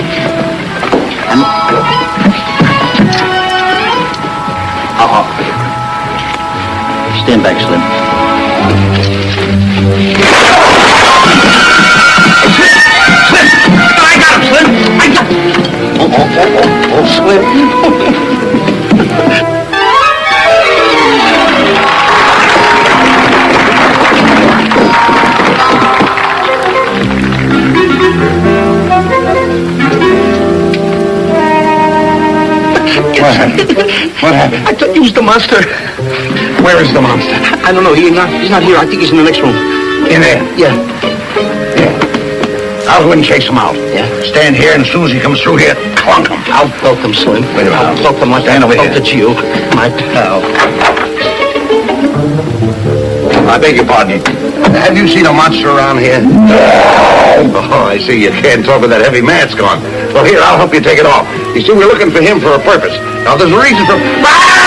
Stand back, Slim. Slim! I got him, Slim! I got him! Oh, Slim. What happened? What happened? I thought you was the monster. Where is the monster? I don't know. He's not here. I think he's in the next room. In there? Yeah. I'll go and chase him out. Yeah. Stand here, and as soon as he comes through here, clunk him. I'll poke him, Slim. Wait a minute. I'll poke him like Stand over here. I poked you. My pal. I beg your pardon. Have you seen a monster around here? No. Oh, I see. You can't talk with that heavy mask on. Well, here, I'll help you take it off. You see, we're looking for him for a purpose. Now, there's a reason for... Ah!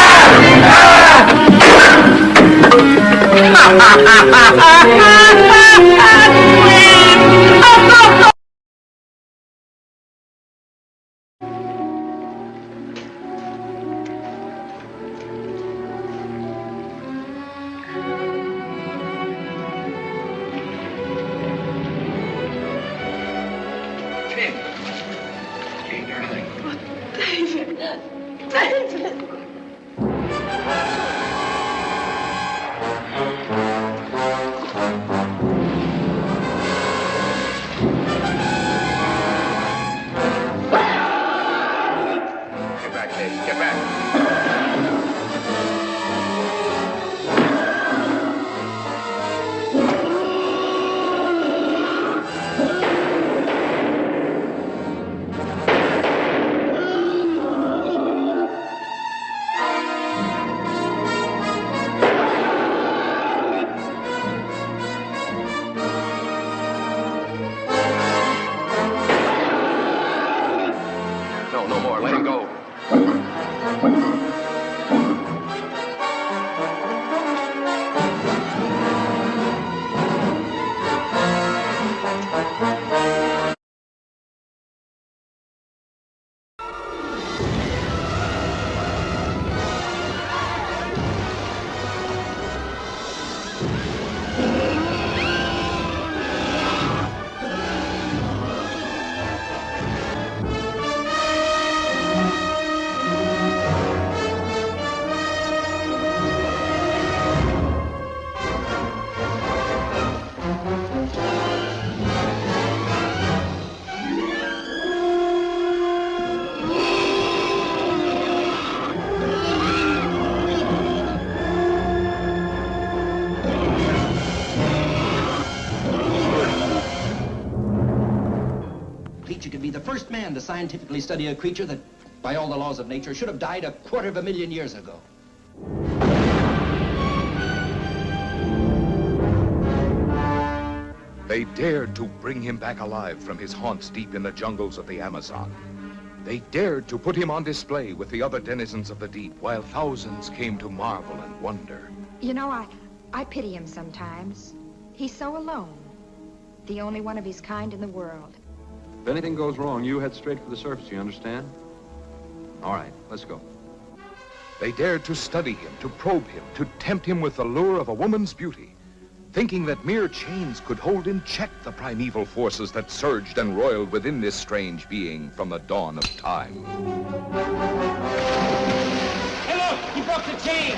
No more. Let him go. Teacher could be the first man to scientifically study a creature that, by all the laws of nature, should have died 250,000 years ago. They dared to bring him back alive from his haunts deep in the jungles of the Amazon. They dared to put him on display with the other denizens of the deep, while thousands came to marvel and wonder. You know, I pity him sometimes. He's so alone. The only one of his kind in the world. If anything goes wrong, you head straight for the surface, you understand? All right, let's go. They dared to study him, to probe him, to tempt him with the lure of a woman's beauty, thinking that mere chains could hold in check the primeval forces that surged and roiled within this strange being from the dawn of time. Hey, look! He broke the chain!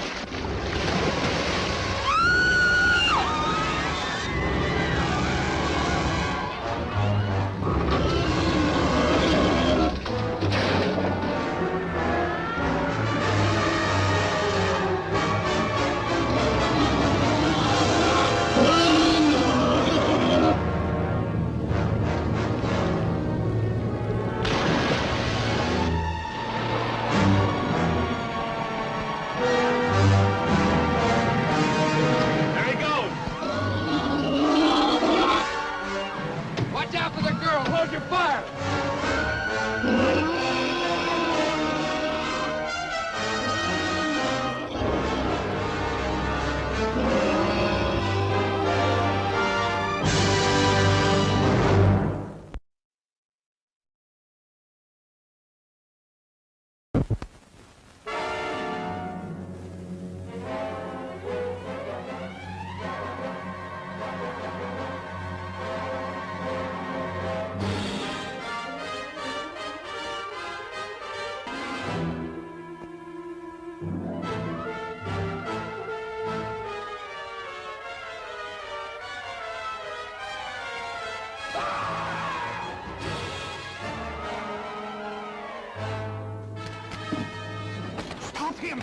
Stop him!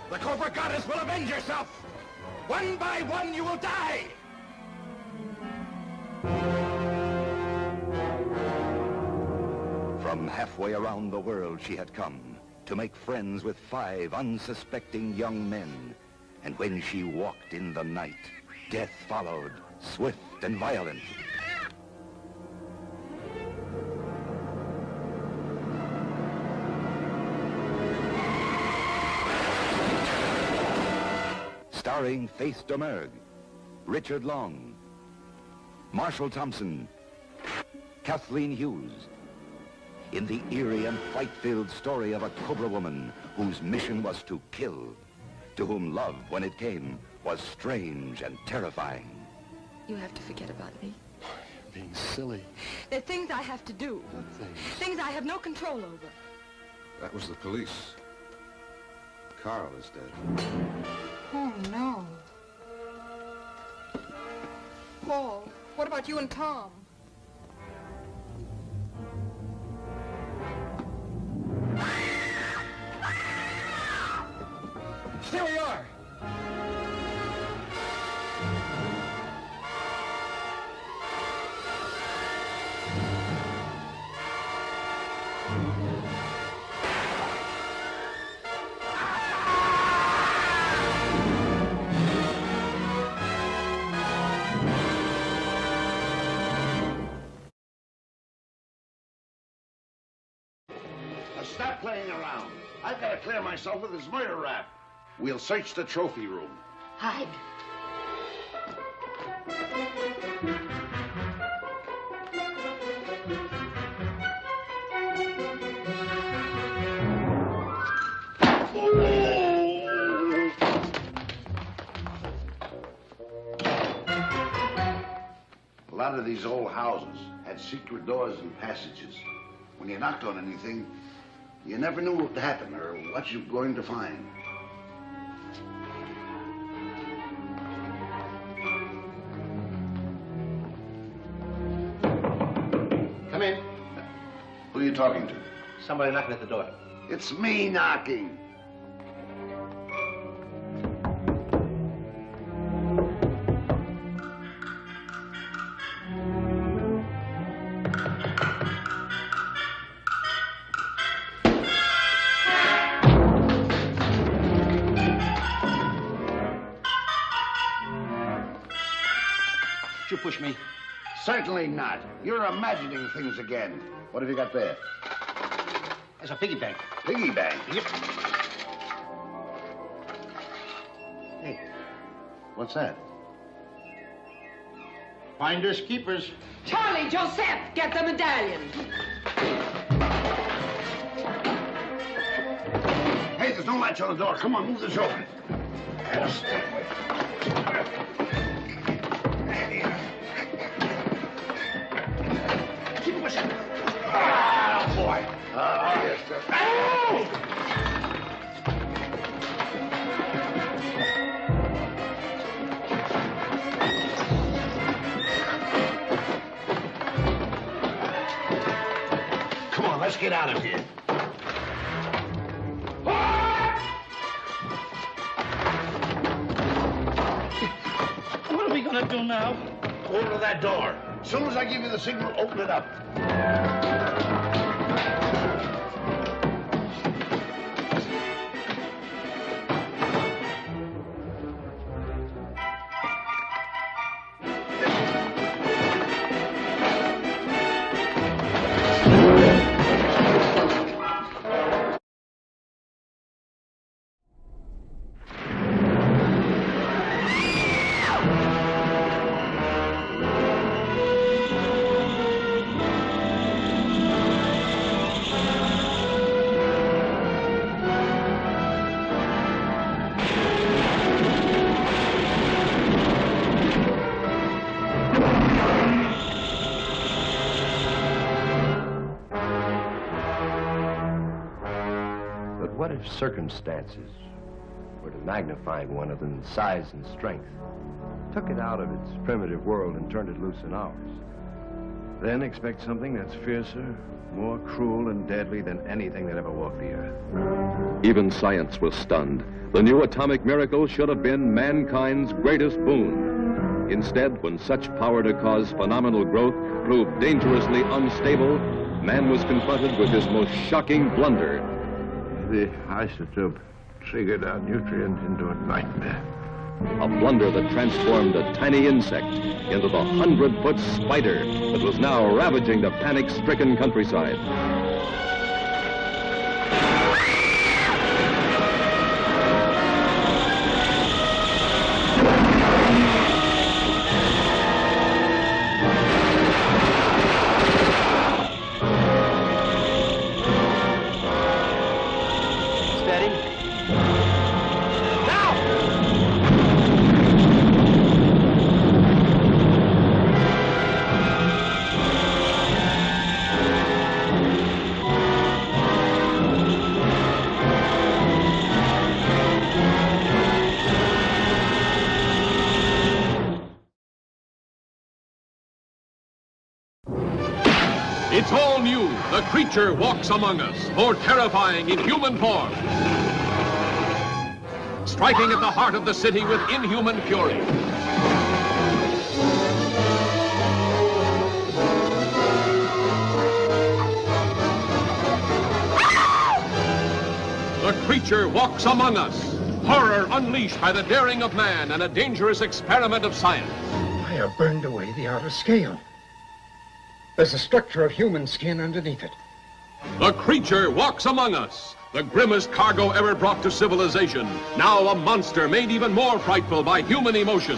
The Cobra Goddess will avenge herself! One by one, you will die! From halfway around the world she had come to make friends with 5 unsuspecting young men. And when she walked in the night, death followed, swift and violent. Starring Faith Domergue, Richard Long, Marshall Thompson, Kathleen Hughes, in the eerie and fight-filled story of a Cobra woman whose mission was to kill, to whom love, when it came, was strange and terrifying. You have to forget about me. Being silly. There are things I have to do. Things I have no control over. That was the police. Carl is dead. Oh, no. Paul, what about you and Tom? Stay where you are. Stop playing around. I've got to clear myself of this murder rap. We'll search the trophy room. Hide. A lot of these old houses had secret doors and passages. When you knocked on anything, you never knew what would happen or what you were going to find. Come in. Who are you talking to? Somebody knocking at the door. It's me knocking. You push me. Certainly not. You're imagining things again. What have you got there? There's a piggy bank. Piggy bank? Yep. Hey, what's that? Finders keepers. Charlie, Joseph, get the medallion. Hey, there's no latch on the door. Come on, move this open. Yes. Keep pushing. Ah, boy. Yes, sir. Ow! Come on, let's get out of here. What are we gonna do now? Go over to that door. As soon as I give you the signal, open it up. What if circumstances were to magnify one of them in size and strength, took it out of its primitive world and turned it loose in ours? Then expect something that's fiercer, more cruel and deadly than anything that ever walked the earth. Even science was stunned. The new atomic miracle should have been mankind's greatest boon. Instead, when such power to cause phenomenal growth proved dangerously unstable, man was confronted with his most shocking blunder. The isotope triggered our nutrient into a nightmare. A blunder that transformed a tiny insect into the 100-foot spider that was now ravaging the panic-stricken countryside. It's all new. The creature walks among us, more terrifying in human form. Striking at the heart of the city with inhuman fury. The creature walks among us. Horror unleashed by the daring of man and a dangerous experiment of science. I have burned away the outer scale. There's a structure of human skin underneath it. The creature walks among us. The grimmest cargo ever brought to civilization. Now a monster made even more frightful by human emotion.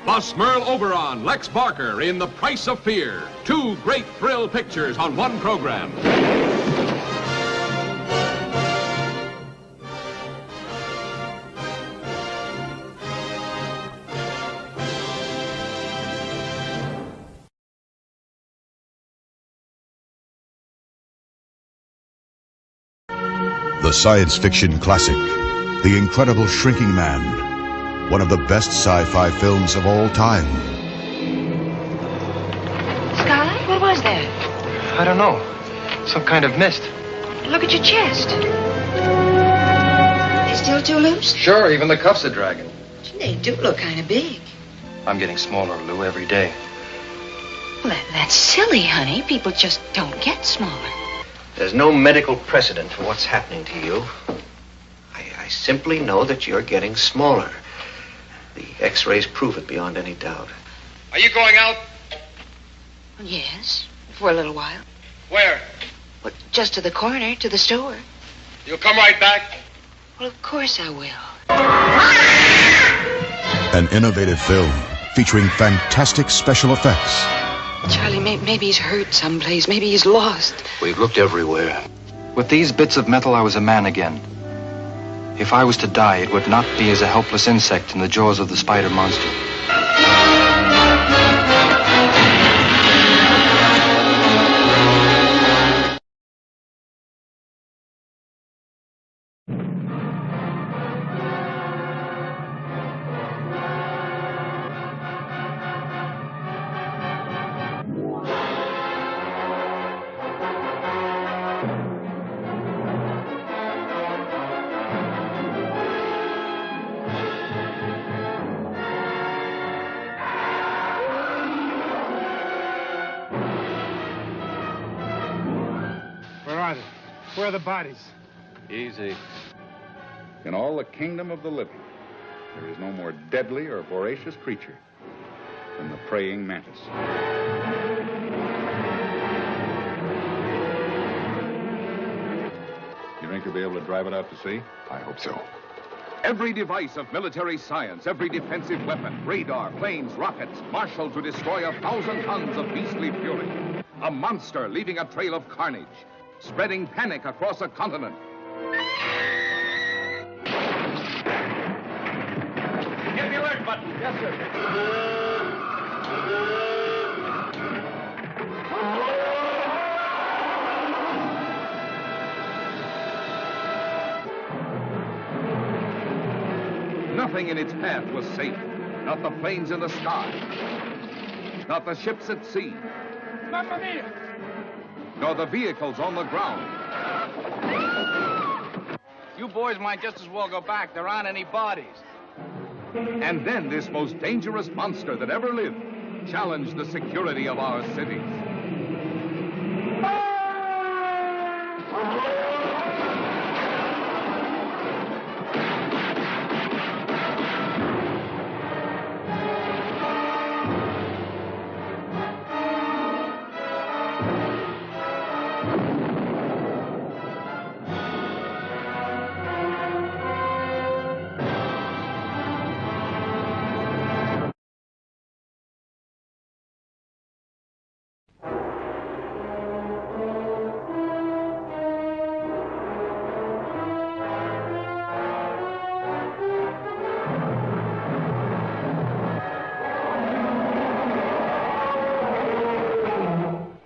Bus Merle Oberon, Lex Barker in The Price of Fear. Two great thrill pictures on one program. The science fiction classic, The Incredible Shrinking Man, one of the best sci-fi films of all time. Sky, what was that? I don't know. Some kind of mist. Look at your chest. You still too loose? Sure, even the cuffs are dragging. Gee, they do look kind of big. I'm getting smaller, Lou, every day. Well, that's silly, honey. People just don't get smaller. There's no medical precedent for what's happening to you. I simply know that you're getting smaller. The x-rays prove it beyond any doubt. Are you going out? Yes, for a little while. Where? Well, just to the corner, to the store. You'll come right back? Well, of course I will. An innovative film featuring fantastic special effects. Charlie, maybe he's hurt someplace. Maybe he's lost. We've looked everywhere. With these bits of metal, I was a man again. If I was to die, it would not be as a helpless insect in the jaws of the spider monster. Where are the bodies? Easy. In all the kingdom of the living, there is no more deadly or voracious creature than the praying mantis. You think you'll be able to drive it out to sea? I hope so. Every device of military science, every defensive weapon, radar, planes, rockets, marshaled to destroy 1,000 tons of beastly fury. A monster leaving a trail of carnage, spreading panic across a continent. Hit the alert button. Yes, sir. Nothing in its path was safe. Not the planes in the sky. Not the ships at sea. Mamma mia! Nor the vehicles on the ground. You boys might just as well go back. There aren't any bodies. And then this most dangerous monster that ever lived challenged the security of our cities.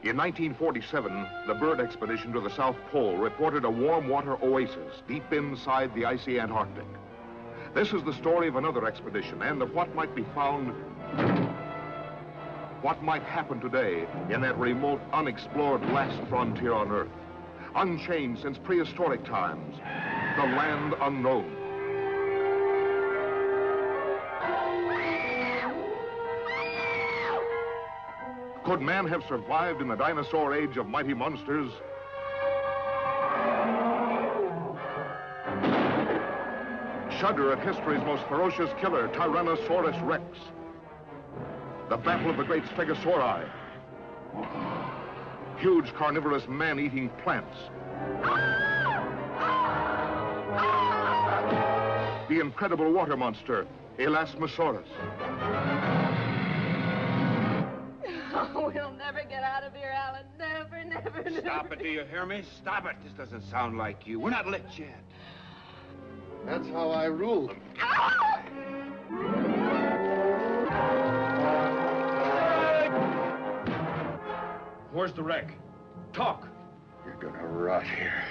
In 1947, the bird expedition to the South Pole reported a warm water oasis deep inside the icy Antarctic. This is the story of another expedition and of what might be found What might happen today in that remote, unexplored last frontier on Earth? Unchanged since prehistoric times. The land unknown. Could man have survived in the dinosaur age of mighty monsters? Shudder at history's most ferocious killer, Tyrannosaurus Rex. The battle of the great Stegosauri. Huge carnivorous man-eating plants. The incredible water monster, Elasmosaurus. Oh, we'll never get out of here, Alan. Never, never, never. Stop it, do you hear me? Stop it. This doesn't sound like you. We're not licked yet. That's how I rule them. Where's the wreck? Talk. You're gonna rot here.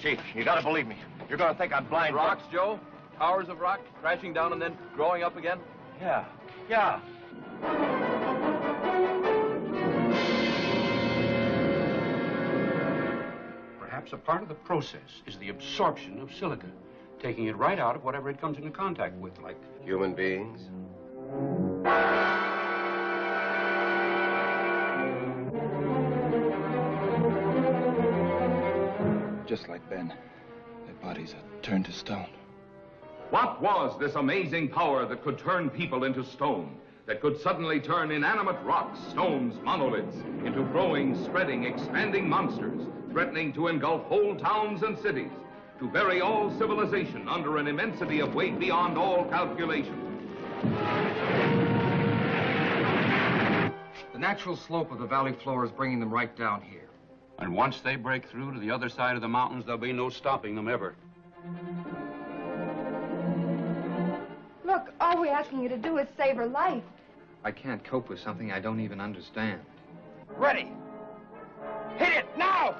Chief, you gotta believe me. You're gonna think I'm blind. Rocks, Joe? Towers of rock crashing down and then growing up again? Yeah. Perhaps a part of the process is the absorption of silica, taking it right out of whatever it comes into contact with, like Human beings? Just like Ben, their bodies are turned to stone. What was this amazing power that could turn people into stone? That could suddenly turn inanimate rocks, stones, monoliths into growing, spreading, expanding monsters, threatening to engulf whole towns and cities, to bury all civilization under an immensity of weight beyond all calculation. The natural slope of the valley floor is bringing them right down here. And once they break through to the other side of the mountains, there'll be no stopping them ever. Look, all we're asking you to do is save her life. I can't cope with something I don't even understand. Ready. Hit it now!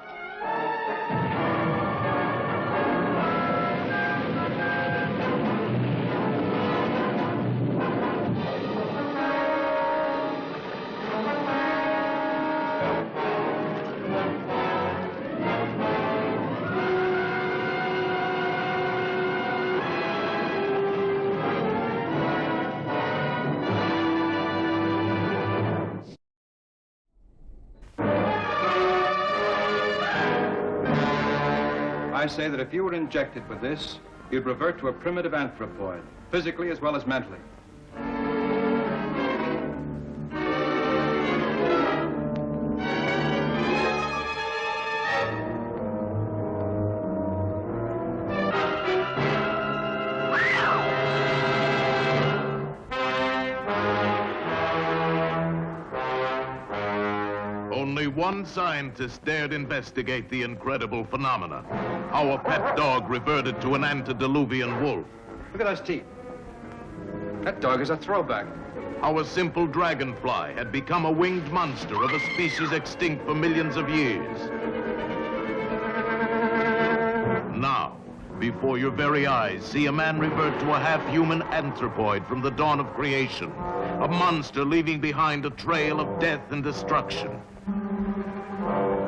I say that if you were injected with this, you'd revert to a primitive anthropoid, physically as well as mentally. Only one scientist dared investigate the incredible phenomena. Our pet dog reverted to an antediluvian wolf. Look at those teeth. That dog is a throwback. Our simple dragonfly had become a winged monster of a species extinct for millions of years. Now, before your very eyes, see a man revert to a half-human anthropoid from the dawn of creation. A monster leaving behind a trail of death and destruction.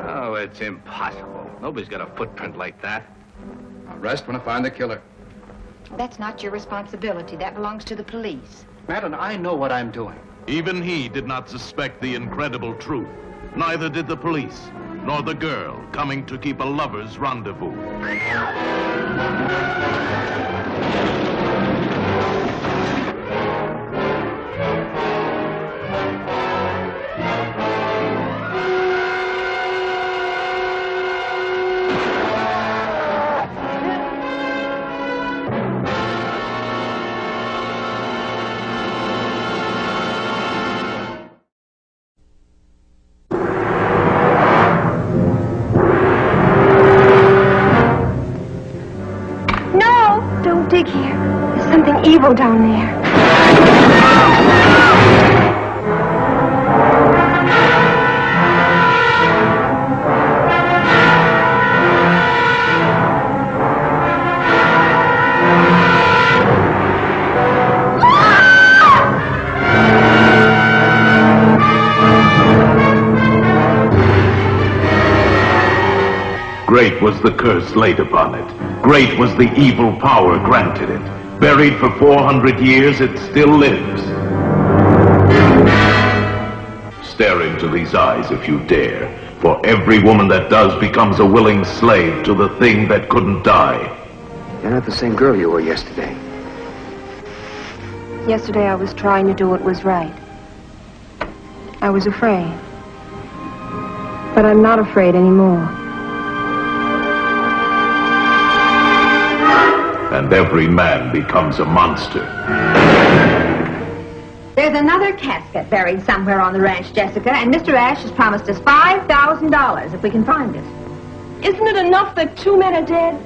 Oh, it's impossible. Nobody's got a footprint like that. I'll rest when I find the killer. That's not your responsibility. That belongs to the police. Madeline, I know what I'm doing. Even he did not suspect the incredible truth. Neither did the police, nor the girl coming to keep a lover's rendezvous. Don't dig here. There's something evil down there. Great was the curse laid upon it. Great was the evil power granted it. Buried for 400 years, it still lives. Stare into these eyes if you dare, for every woman that does becomes a willing slave to the thing that couldn't die. You're not the same girl you were yesterday. Yesterday I was trying to do what was right. I was afraid. But I'm not afraid anymore. And every man becomes a monster. There's another casket buried somewhere on the ranch, Jessica, and Mr. Ash has promised us $5,000 if we can find it. Isn't it enough that 2 men are dead?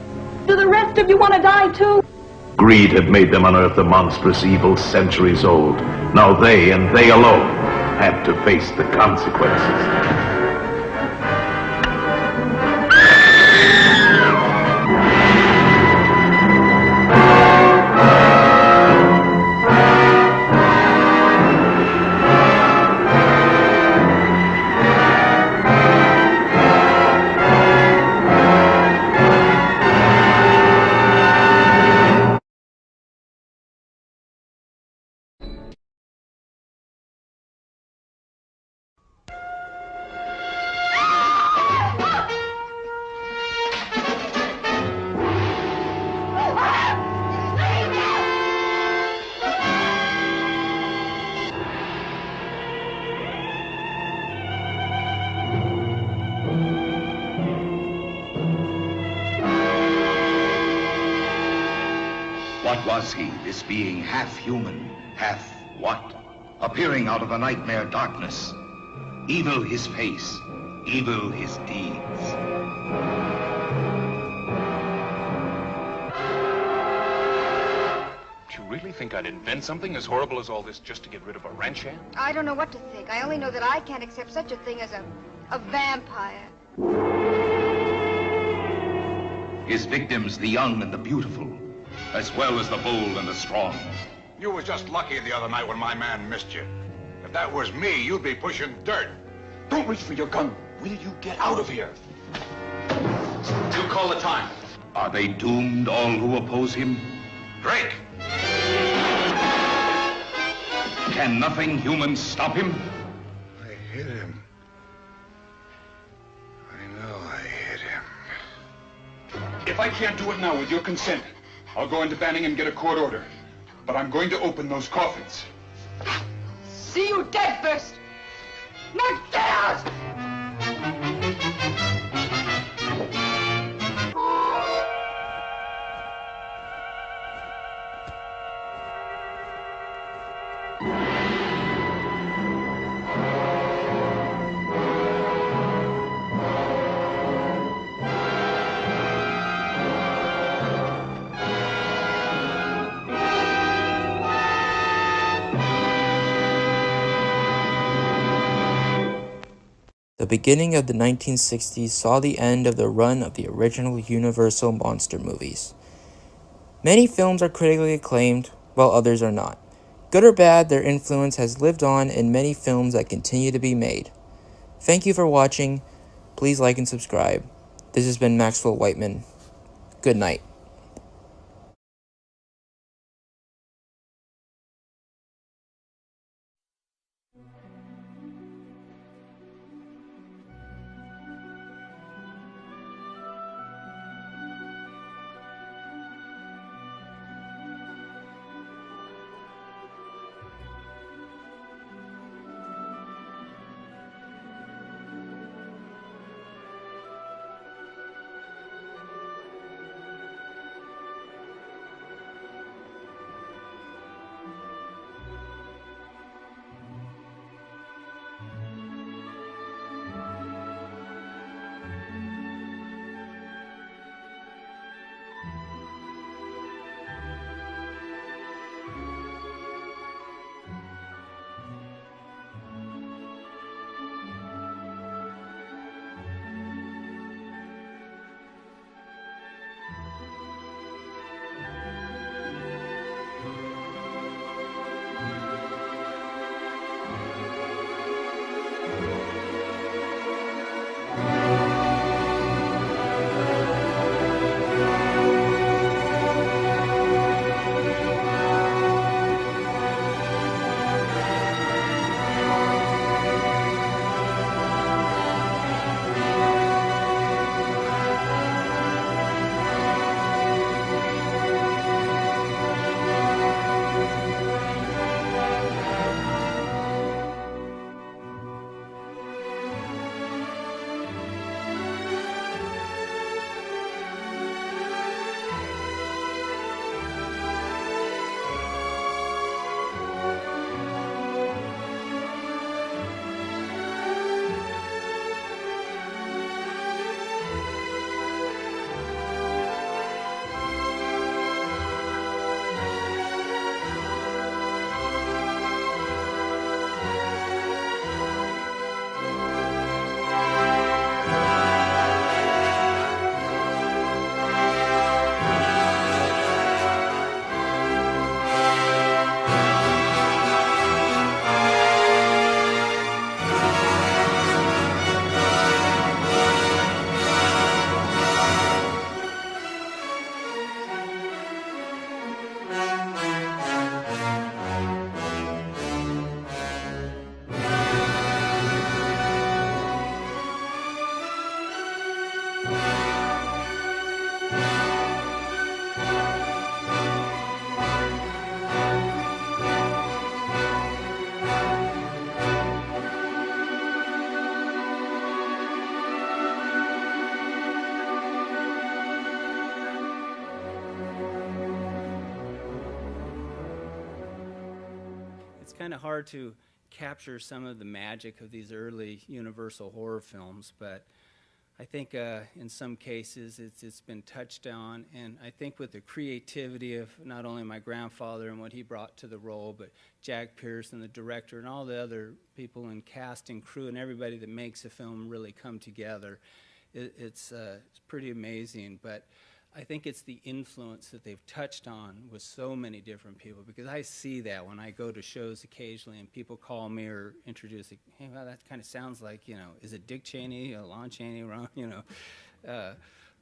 Do the rest of you want to die too? Greed had made them unearth a monstrous evil centuries old. Now they, and they alone, had to face the consequences. What was he, this being half human, half what? Appearing out of the nightmare darkness. Evil his face, evil his deeds. Do you really think I'd invent something as horrible as all this just to get rid of a ranch hand? I don't know what to think. I only know that I can't accept such a thing as a vampire. His victims, the young and the beautiful, as well as the bold and the strong. You was just lucky the other night when my man missed you. If that was me, you'd be pushing dirt. Don't reach for your gun. Will you get out of here? You call the time. Are they doomed, all who oppose him? Drake! Can nothing human stop him? I hit him. I know I hit him. If I can't do it now with your consent, I'll go into Banning and get a court order. But I'm going to open those coffins. See you dead first. Now get out! The beginning of the 1960s saw the end of the run of the original Universal monster movies. Many films are critically acclaimed, while others are not. Good or bad, their influence has lived on in many films that continue to be made. Thank you for watching. Please like and subscribe. This has been Maxwell Whiteman. Good night. kind of hard to capture some of the magic of these early Universal horror films, but I think in some cases it's been touched on, and I think with the creativity of not only my grandfather and what he brought to the role, but Jack Pearson, the director, and all the other people in cast and crew and everybody that makes a film really come together. It's pretty amazing, but I think it's the influence that they've touched on with so many different people, because I see that when I go to shows occasionally and people call me or introduce, like, hey, well, that kind of sounds like, you know, is it Dick Cheney, Lon Chaney, you know?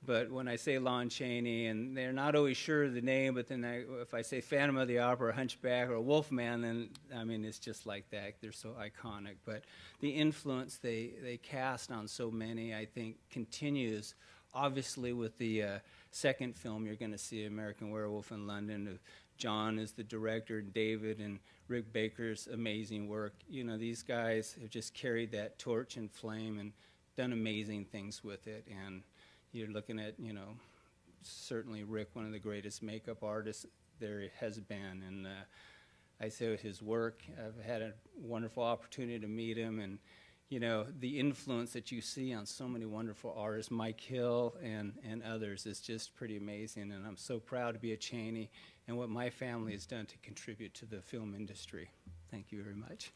But when I say Lon Chaney, and they're not always sure of the name, but then if I say Phantom of the Opera, or Hunchback, or Wolfman, then, I mean, it's just like that. They're so iconic. But the influence they cast on so many, I think, continues. Obviously, with the second film, you're going to see American Werewolf in London. John is the director, and David and Rick Baker's amazing work. You know, these guys have just carried that torch and flame and done amazing things with it. And you're looking at, you know, certainly Rick, one of the greatest makeup artists there has been. And I say his work, I've had a wonderful opportunity to meet him, and you know, the influence that you see on so many wonderful artists, Mike Hill and others, is just pretty amazing. And I'm so proud to be a Chaney and what my family has done to contribute to the film industry. Thank you very much.